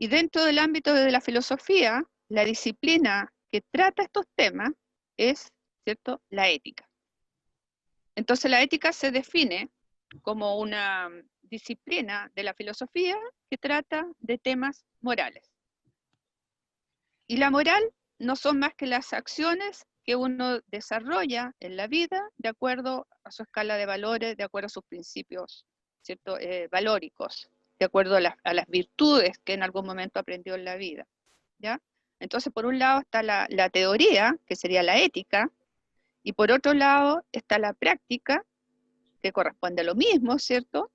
Y dentro del ámbito de la filosofía, la disciplina que trata estos temas es, ¿cierto?, la ética. Entonces la ética se define como una disciplina de la filosofía que trata de temas morales. Y la moral no son más que las acciones que uno desarrolla en la vida de acuerdo a su escala de valores, de acuerdo a sus principios, ¿cierto?, valóricos, de acuerdo a las virtudes que en algún momento aprendió en la vida, ¿ya? Entonces, por un lado está la teoría, que sería la ética, y por otro lado está la práctica, que corresponde a lo mismo, ¿cierto?,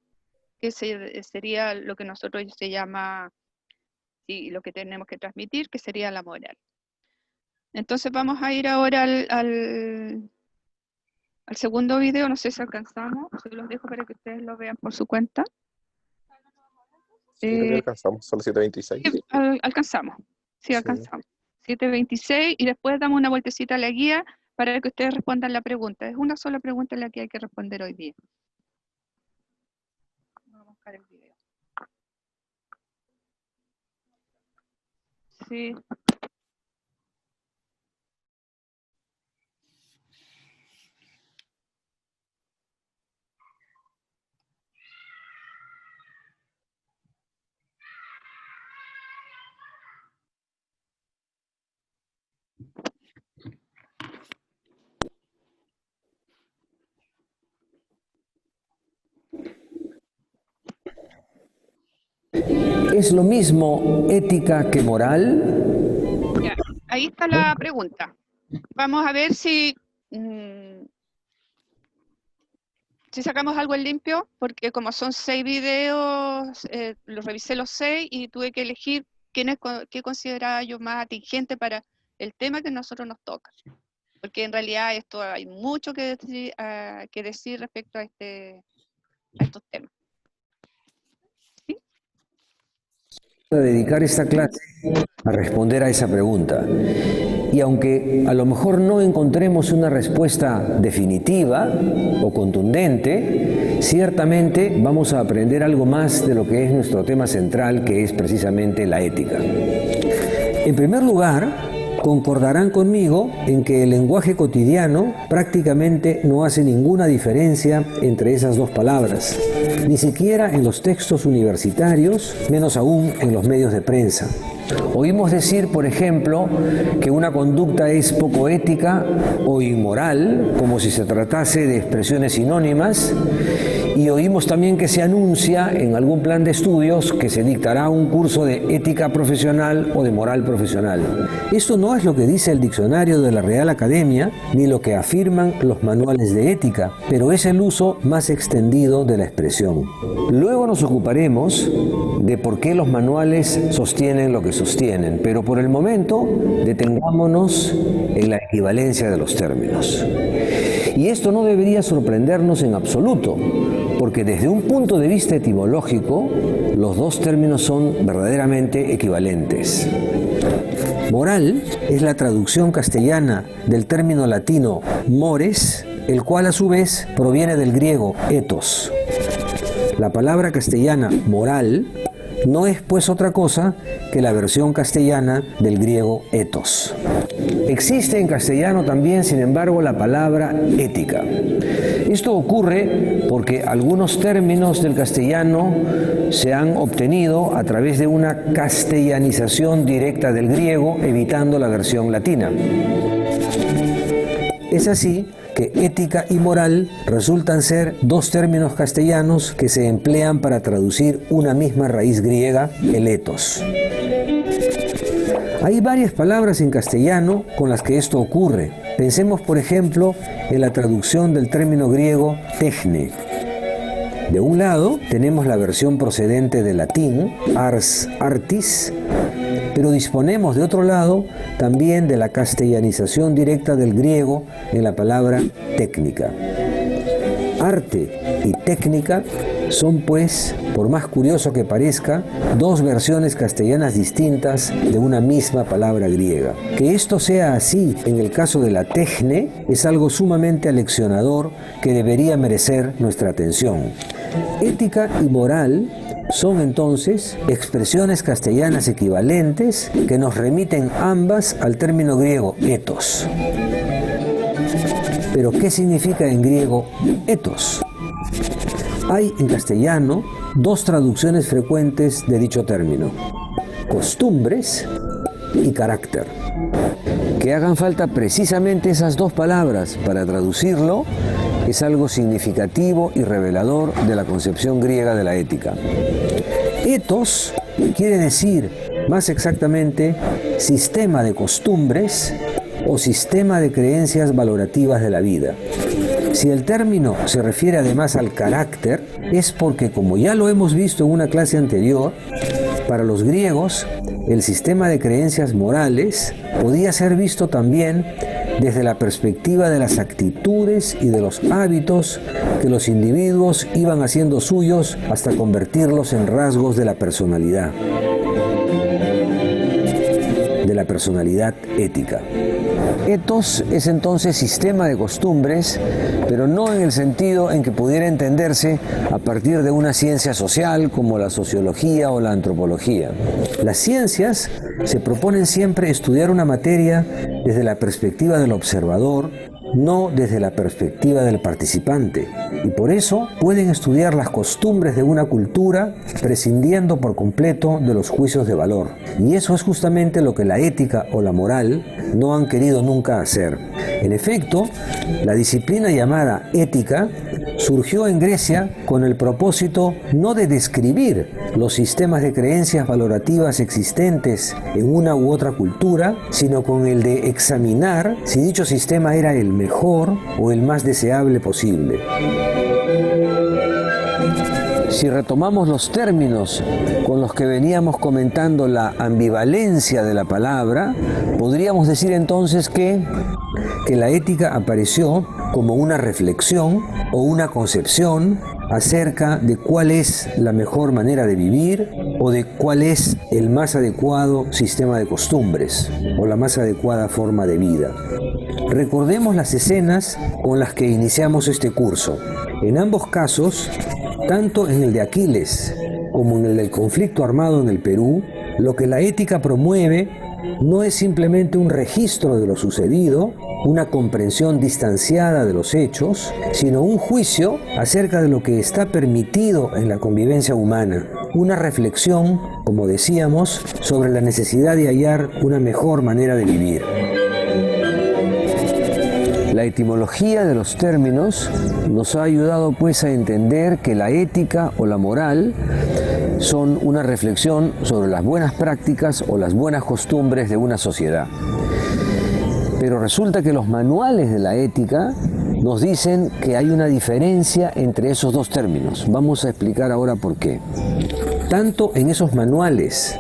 que sería lo que nosotros se llama, y lo que tenemos que transmitir, que sería la moral. Entonces vamos a ir ahora al segundo video, no sé si alcanzamos, se los dejo para que ustedes lo vean por su cuenta. Sí, creo que alcanzamos, son las 7:26. Sí, alcanzamos, sí, alcanzamos. 7:26 y después damos una vueltecita a la guía para que ustedes respondan la pregunta. Es una sola pregunta la que hay que responder hoy día. Vamos a buscar el video. Sí. ¿Es lo mismo ética que moral? Ya, ahí está la pregunta. Vamos a ver si sacamos algo en limpio, porque como son 6 videos, los revisé los 6 y tuve que elegir qué consideraba yo más atingente para el tema que a nosotros nos toca. Porque en realidad esto hay mucho que decir respecto a estos temas. A dedicar esta clase a responder a esa pregunta. Y aunque a lo mejor no encontremos una respuesta definitiva o contundente, ciertamente vamos a aprender algo más de lo que es nuestro tema central, que es precisamente la ética. En primer lugar, concordarán conmigo en que el lenguaje cotidiano prácticamente no hace ninguna diferencia entre esas dos palabras, ni siquiera en los textos universitarios, menos aún en los medios de prensa. Oímos decir, por ejemplo, que una conducta es poco ética o inmoral, como si se tratase de expresiones sinónimas, y oímos también que se anuncia en algún plan de estudios que se dictará un curso de ética profesional o de moral profesional. Esto no es lo que dice el diccionario de la Real Academia, ni lo que afirman los manuales de ética, pero es el uso más extendido de la expresión. Luego nos ocuparemos de por qué los manuales sostienen lo que sostienen, pero por el momento detengámonos en la equivalencia de los términos. Y esto no debería sorprendernos en absoluto, porque desde un punto de vista etimológico, los dos términos son verdaderamente equivalentes. Moral es la traducción castellana del término latino mores, el cual a su vez proviene del griego ethos. La palabra castellana moral no es pues otra cosa que la versión castellana del griego ethos. Existe en castellano también, sin embargo, la palabra ética. Esto ocurre porque algunos términos del castellano se han obtenido a través de una castellanización directa del griego, evitando la versión latina. Es así que ética y moral resultan ser dos términos castellanos que se emplean para traducir una misma raíz griega, el ethos. Hay varias palabras en castellano con las que esto ocurre. Pensemos, por ejemplo, en la traducción del término griego techne. De un lado tenemos la versión procedente del latín, ars artis, pero disponemos de otro lado también de la castellanización directa del griego en la palabra técnica. Arte y técnica son, pues, por más curioso que parezca, dos versiones castellanas distintas de una misma palabra griega. Que esto sea así en el caso de la techne es algo sumamente aleccionador que debería merecer nuestra atención. Ética y moral son entonces expresiones castellanas equivalentes que nos remiten ambas al término griego ethos. Pero ¿qué significa en griego ethos? Hay en castellano dos traducciones frecuentes de dicho término: costumbres y carácter. Que hagan falta precisamente esas dos palabras para traducirlo es algo significativo y revelador de la concepción griega de la ética. Ethos quiere decir, más exactamente, sistema de costumbres o sistema de creencias valorativas de la vida. Si el término se refiere además al carácter, es porque, como ya lo hemos visto en una clase anterior, para los griegos, el sistema de creencias morales podía ser visto también desde la perspectiva de las actitudes y de los hábitos que los individuos iban haciendo suyos hasta convertirlos en rasgos de la personalidad ética. Ethos es entonces sistema de costumbres, pero no en el sentido en que pudiera entenderse a partir de una ciencia social como la sociología o la antropología. Las ciencias se proponen siempre estudiar una materia desde la perspectiva del observador, no desde la perspectiva del participante, y por eso pueden estudiar las costumbres de una cultura prescindiendo por completo de los juicios de valor. Y eso es justamente lo que la ética o la moral no han querido nunca hacer. En efecto, la disciplina llamada ética surgió en Grecia con el propósito no de describir los sistemas de creencias valorativas existentes en una u otra cultura, sino con el de examinar si dicho sistema era el mejor o el más deseable posible. Si retomamos los términos con los que veníamos comentando la ambivalencia de la palabra, podríamos decir entonces que la ética apareció como una reflexión o una concepción acerca de cuál es la mejor manera de vivir o de cuál es el más adecuado sistema de costumbres o la más adecuada forma de vida. Recordemos las escenas con las que iniciamos este curso. En ambos casos, tanto en el de Aquiles como en el del conflicto armado en el Perú, lo que la ética promueve no es simplemente un registro de lo sucedido, una comprensión distanciada de los hechos, sino un juicio acerca de lo que está permitido en la convivencia humana, una reflexión, como decíamos, sobre la necesidad de hallar una mejor manera de vivir. La etimología de los términos nos ha ayudado pues a entender que la ética o la moral son una reflexión sobre las buenas prácticas o las buenas costumbres de una sociedad. Pero resulta que los manuales de la ética nos dicen que hay una diferencia entre esos dos términos. Vamos a explicar ahora por qué. Tanto en esos manuales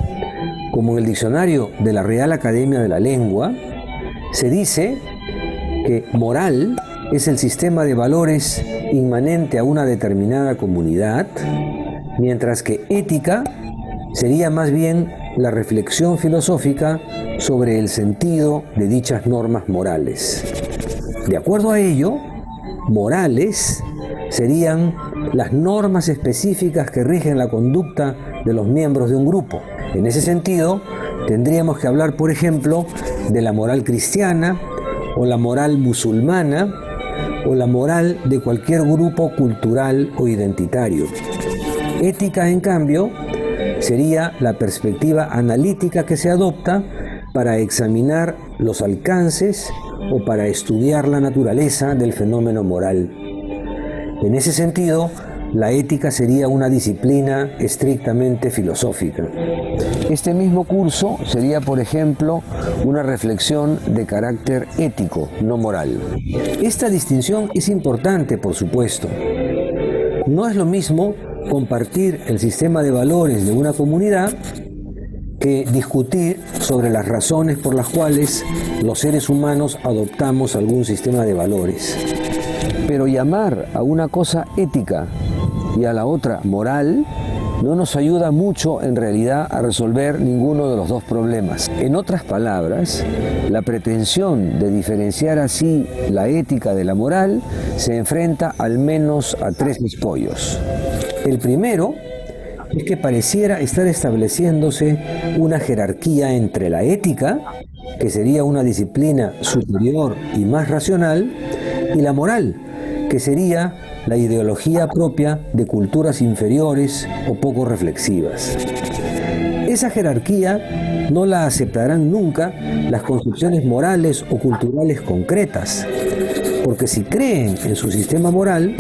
como en el diccionario de la Real Academia de la Lengua, se dice que moral es el sistema de valores inmanente a una determinada comunidad, mientras que ética sería más bien la reflexión filosófica sobre el sentido de dichas normas morales. De acuerdo a ello, morales serían las normas específicas que rigen la conducta de los miembros de un grupo. En ese sentido, tendríamos que hablar, por ejemplo, de la moral cristiana o la moral musulmana o la moral de cualquier grupo cultural o identitario. Ética, en cambio, sería la perspectiva analítica que se adopta para examinar los alcances o para estudiar la naturaleza del fenómeno moral. En ese sentido, la ética sería una disciplina estrictamente filosófica. Este mismo curso sería, por ejemplo, una reflexión de carácter ético, no moral. Esta distinción es importante, por supuesto. No es lo mismo compartir el sistema de valores de una comunidad que discutir sobre las razones por las cuales los seres humanos adoptamos algún sistema de valores. Pero llamar a una cosa ética y a la otra moral no nos ayuda mucho en realidad a resolver ninguno de los dos problemas. En otras palabras, la pretensión de diferenciar así la ética de la moral se enfrenta al menos a tres escollos. El primero es que pareciera estar estableciéndose una jerarquía entre la ética, que sería una disciplina superior y más racional, y la moral, que sería la ideología propia de culturas inferiores o poco reflexivas. Esa jerarquía no la aceptarán nunca las concepciones morales o culturales concretas, porque si creen en su sistema moral,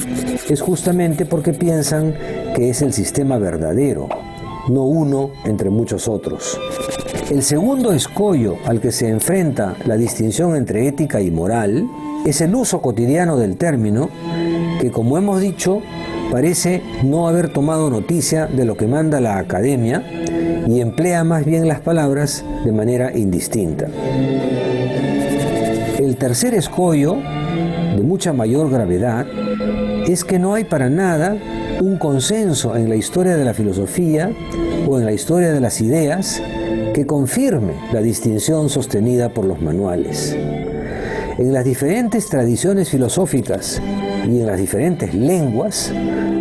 es justamente porque piensan que es el sistema verdadero, no uno entre muchos otros. El segundo escollo al que se enfrenta la distinción entre ética y moral es el uso cotidiano del término, que, como hemos dicho, parece no haber tomado noticia de lo que manda la academia y emplea más bien las palabras de manera indistinta. El tercer escollo, de mucha mayor gravedad, es que no hay para nada un consenso en la historia de la filosofía o en la historia de las ideas que confirme la distinción sostenida por los manuales. En las diferentes tradiciones filosóficas y en las diferentes lenguas,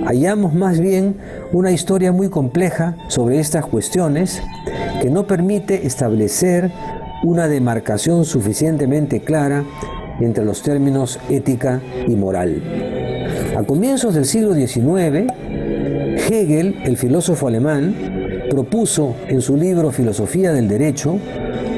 hallamos más bien una historia muy compleja sobre estas cuestiones que no permite establecer una demarcación suficientemente clara entre los términos ética y moral. A comienzos del siglo XIX, Hegel, el filósofo alemán, propuso en su libro Filosofía del Derecho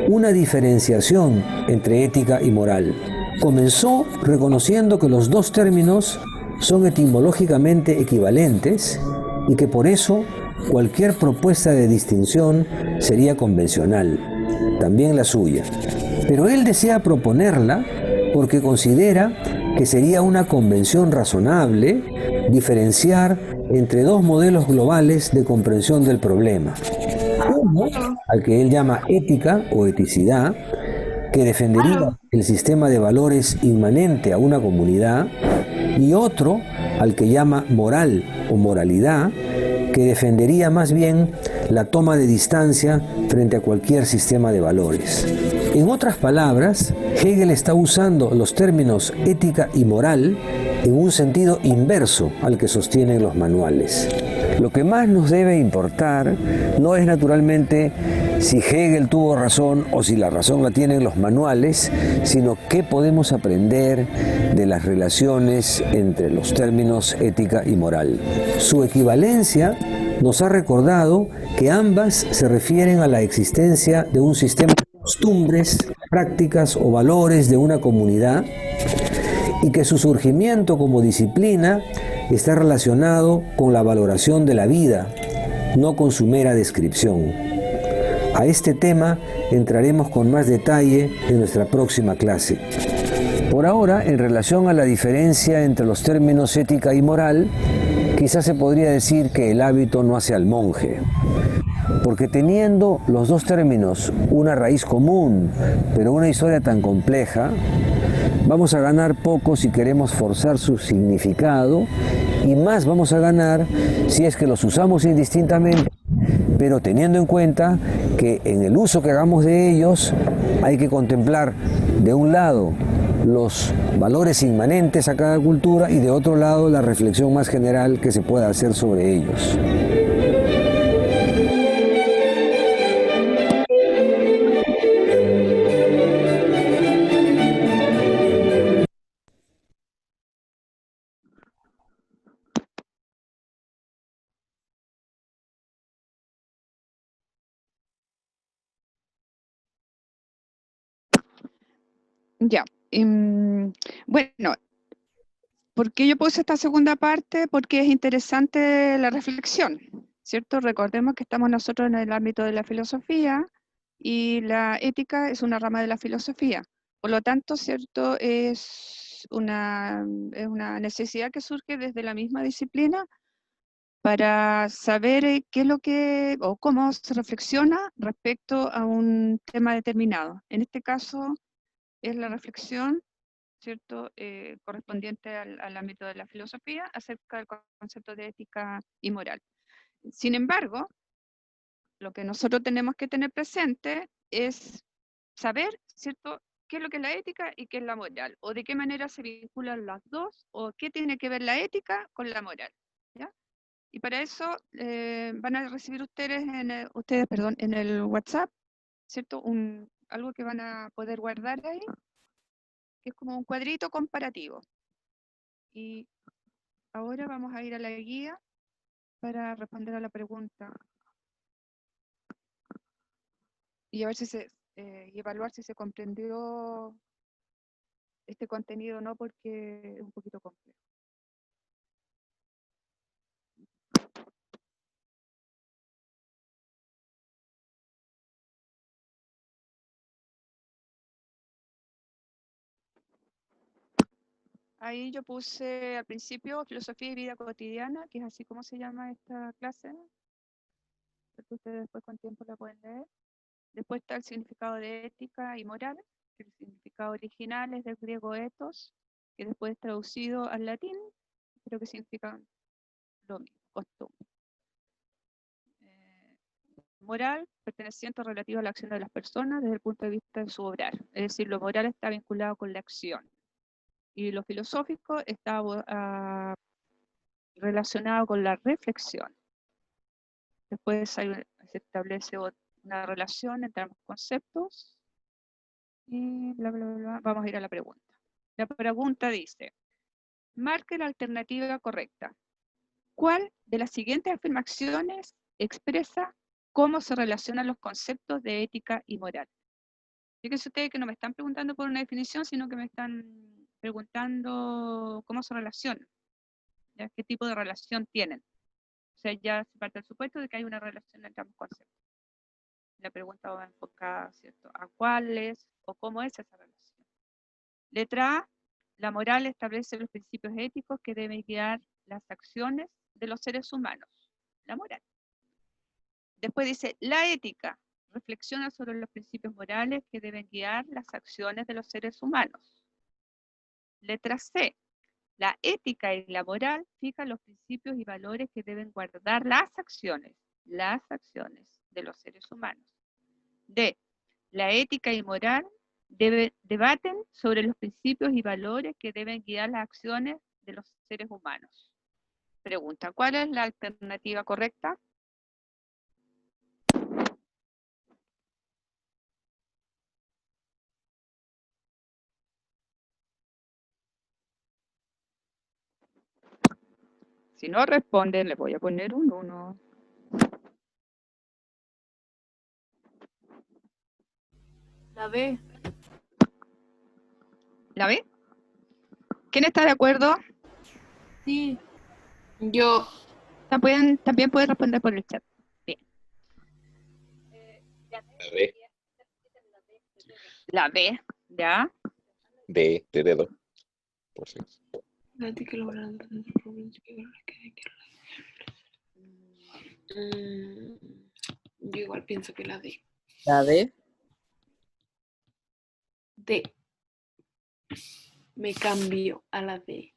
una diferenciación entre ética y moral. Comenzó reconociendo que los dos términos son etimológicamente equivalentes y que por eso cualquier propuesta de distinción sería convencional, también la suya. Pero él desea proponerla porque considera que sería una convención razonable diferenciar entre dos modelos globales de comprensión del problema. Uno, al que él llama ética o eticidad, que defendería el sistema de valores inmanente a una comunidad, y otro, al que llama moral o moralidad, que defendería más bien la toma de distancia frente a cualquier sistema de valores. En otras palabras, Hegel está usando los términos ética y moral en un sentido inverso al que sostienen los manuales. Lo que más nos debe importar no es naturalmente si Hegel tuvo razón o si la razón la tienen los manuales, sino qué podemos aprender de las relaciones entre los términos ética y moral. Su equivalencia nos ha recordado que ambas se refieren a la existencia de un sistema de costumbres, prácticas o valores de una comunidad, y que su surgimiento como disciplina está relacionado con la valoración de la vida, no con su mera descripción. A este tema entraremos con más detalle en nuestra próxima clase. Por ahora, en relación a la diferencia entre los términos ética y moral, quizás se podría decir que el hábito no hace al monje, porque teniendo los dos términos una raíz común, pero una historia tan compleja, vamos a ganar poco si queremos forzar su significado y más vamos a ganar si es que los usamos indistintamente, pero teniendo en cuenta que en el uso que hagamos de ellos hay que contemplar de un lado los valores inmanentes a cada cultura y de otro lado la reflexión más general que se pueda hacer sobre ellos. Ya. Bueno, ¿por qué yo puse esta segunda parte? Porque es interesante la reflexión, ¿cierto? Recordemos que estamos nosotros en el ámbito de la filosofía y la ética es una rama de la filosofía. Por lo tanto, ¿cierto? Es una necesidad que surge desde la misma disciplina para saber qué es lo que o cómo se reflexiona respecto a un tema determinado. En este caso es la reflexión, ¿cierto? Correspondiente al ámbito de la filosofía acerca del concepto de ética y moral. Sin embargo, lo que nosotros tenemos que tener presente es saber, ¿cierto?, qué es lo que es la ética y qué es la moral, o de qué manera se vinculan las dos, o qué tiene que ver la ética con la moral, ¿ya? Y para eso van a recibir perdón, en el WhatsApp, ¿cierto? Algo que van a poder guardar ahí, que es como un cuadrito comparativo. Y ahora vamos a ir a la guía para responder a la pregunta y a ver si y evaluar si se comprendió este contenido o no, porque es un poquito complejo. Ahí yo puse al principio filosofía y vida cotidiana, que es así como se llama esta clase, que ustedes después con tiempo la pueden leer. Después está el significado de ética y moral, que el significado original es del griego ethos, que después es traducido al latín, pero que significa lo mismo, costumbre. Moral, perteneciente o relativo a la acción de las personas desde el punto de vista de su obrar. Es decir, lo moral está vinculado con la acción. Y lo filosófico está relacionado con la reflexión. Después se establece una relación entre ambos conceptos. Y bla, bla, bla. Vamos a ir a la pregunta. La pregunta dice, marque la alternativa correcta. ¿Cuál de las siguientes afirmaciones expresa cómo se relacionan los conceptos de ética y moral? Fíjense ustedes que no me están preguntando por una definición, sino que me están preguntando cómo se relacionan, ¿ya? ¿Qué tipo de relación tienen? O sea, ya se parte del supuesto de que hay una relación entre ambos conceptos. La pregunta va enfocada, ¿cierto?, a cuál es o cómo es esa relación. Letra A, la moral establece los principios éticos que deben guiar las acciones de los seres humanos. La moral. Después dice, la ética reflexiona sobre los principios morales que deben guiar las acciones de los seres humanos. Letra C, la ética y la moral fijan los principios y valores que deben guardar las acciones de los seres humanos. D, la ética y moral debaten sobre los principios y valores que deben guiar las acciones de los seres humanos. Pregunta, ¿cuál es la alternativa correcta? Si no responden, le voy a poner un 1. La B. ¿La ve? ¿Quién está de acuerdo? Sí. Yo. También pueden responder por el chat. Bien. La D, La B, ¿ya? de dedo. Por si. La ética laboral. Yo igual pienso que la D. La D, D. Me cambio a la D.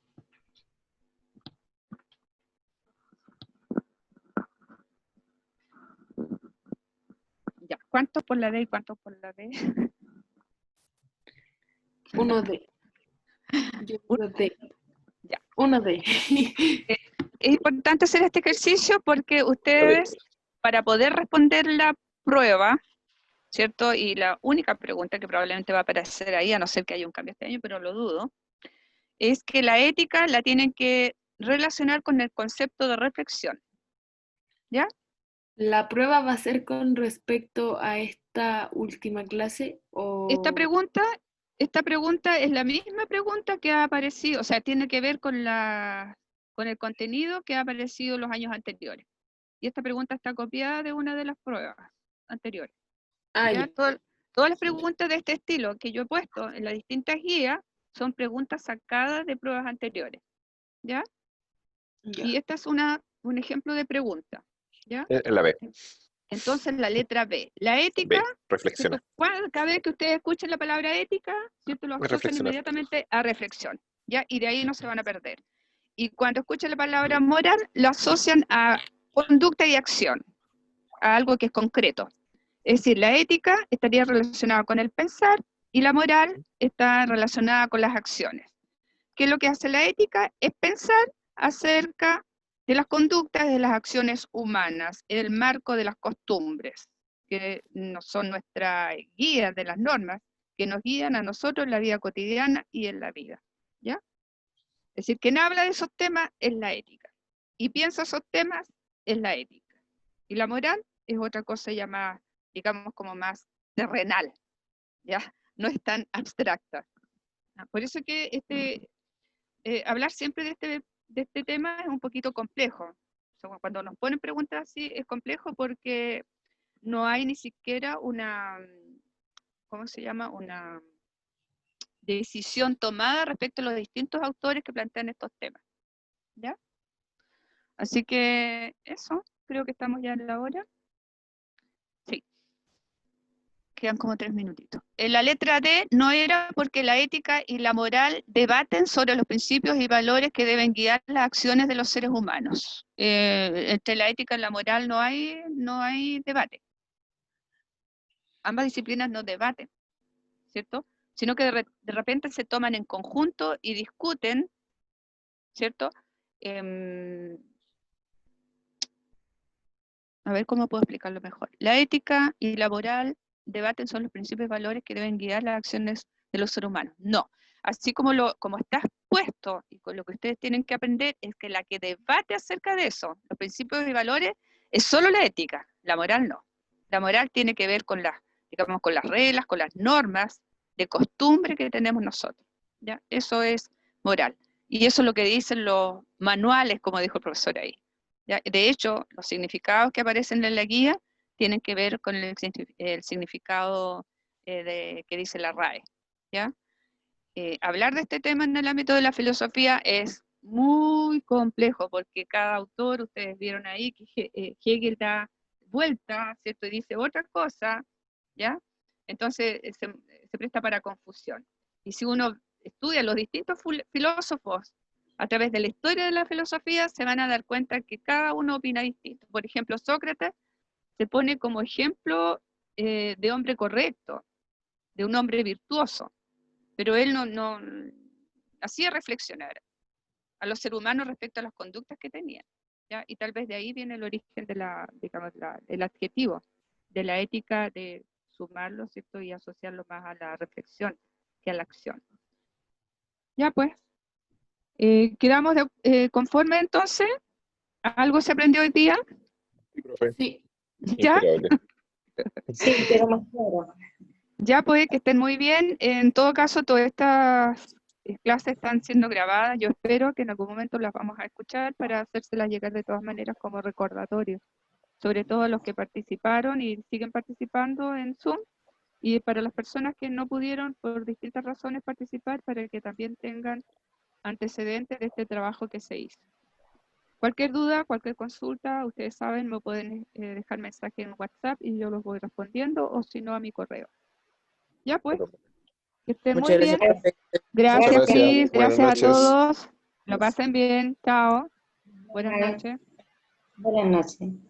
Ya. ¿Cuántos por la D y cuántos por la B? Uno D. Yo digo D. Ya. Uno D. Es importante hacer este ejercicio porque ustedes, para poder responder la prueba, ¿cierto? Y la única pregunta que probablemente va a aparecer ahí, a no ser que haya un cambio este año, pero lo dudo, es que la ética la tienen que relacionar con el concepto de reflexión. ¿Ya? ¿La prueba va a ser con respecto a esta última clase o...? Esta pregunta esta pregunta es la misma pregunta que ha aparecido, o sea, tiene que ver con el contenido que ha aparecido en los años anteriores. Y esta pregunta está copiada de una de las pruebas anteriores. Ah, ¿Ya? ya. Todas las preguntas de este estilo que yo he puesto en las distintas guías son preguntas sacadas de pruebas anteriores. ¿Ya? Ya. Y esta es un ejemplo de pregunta. ¿Ya? La B. Entonces la letra B. La ética, B. Reflexiona. ¿cierto? Cada vez que ustedes escuchen la palabra ética, ¿cierto? Lo asocian Reflexionar. inmediatamente a reflexión. ¿Ya? Y de ahí no se van a perder. Y cuando escuchen la palabra moral, lo asocian a conducta y acción, a algo que es concreto. Es decir, la ética estaría relacionada con el pensar y la moral está relacionada con las acciones. ¿Qué es lo que hace la ética? Es pensar acerca de las conductas y de las acciones humanas, en el marco de las costumbres, que no son nuestra guía de las normas, que nos guían a nosotros en la vida cotidiana y en la vida. ¿Ya? Es decir, quien habla de esos temas es la ética. Y piensa esos temas es la ética. Y la moral es otra cosa ya más, digamos, como más terrenal. ¿Ya? No es tan abstracta. Por eso que hablar siempre de este tema es un poquito complejo. O sea, cuando nos ponen preguntas así es complejo porque no hay ni siquiera una, ¿cómo se llama? Una decisión tomada respecto a los distintos autores que plantean estos temas. ¿Ya? Así que eso, creo que estamos ya en la hora. Sí. Quedan como 3 minutitos. En la letra D no era porque la ética y la moral debaten sobre los principios y valores que deben guiar las acciones de los seres humanos. Entre la ética y la moral no hay debate. Ambas disciplinas no debaten, ¿cierto? Sino que de repente se toman en conjunto y discuten, ¿cierto? A ver cómo puedo explicarlo mejor. La ética y la moral debaten son los principios y valores que deben guiar las acciones de los seres humanos. No. Así como está expuesto y con lo que ustedes tienen que aprender es que la que debate acerca de eso, los principios y valores, es solo la ética, la moral no. La moral tiene que ver con digamos, con las reglas, con las normas de costumbre que tenemos nosotros. ¿Ya? Eso es moral. Y eso es lo que dicen los manuales, como dijo el profesor ahí. ¿Ya? De hecho, los significados que aparecen en la guía tienen que ver con el significado que dice la RAE. ¿Ya? Hablar de este tema en el ámbito de la filosofía es muy complejo, porque cada autor, ustedes vieron ahí que Hegel da vuelta, ¿cierto? Y dice otra cosa, ¿ya? Entonces se presta para confusión. Y si uno estudia los distintos filósofos a través de la historia de la filosofía, se van a dar cuenta que cada uno opina distinto. Por ejemplo, Sócrates se pone como ejemplo de hombre correcto, de un hombre virtuoso, pero él no hacía reflexionar a los seres humanos respecto a las conductas que tenían, ¿ya? Y tal vez de ahí viene el origen digamos, el adjetivo de la ética, de sumarlo, ¿cierto? Y asociarlo más a la reflexión que a la acción. Ya pues, quedamos conforme entonces. ¿Algo se aprendió hoy día? Sí, profe. Sí. ¿Ya? Impecable. Sí, quedó más claro. Ya pues, que estén muy bien. En todo caso, todas estas clases están siendo grabadas. Yo espero que en algún momento las vamos a escuchar para hacérselas llegar de todas maneras como recordatorio. Sobre todo a los que participaron y siguen participando en Zoom. Y para las personas que no pudieron por distintas razones participar, para que también tengan antecedentes de este trabajo que se hizo. Cualquier duda, cualquier consulta, ustedes saben, me pueden dejar mensaje en WhatsApp y yo los voy respondiendo, o si no, a mi correo. Ya pues, que estén muy Muchas gracias, bien. profe. Gracias, Gracias. Cris. Buenas Gracias a noches. todos. Lo pasen bien. Chao. Buenas Bye. noches. Buenas noches.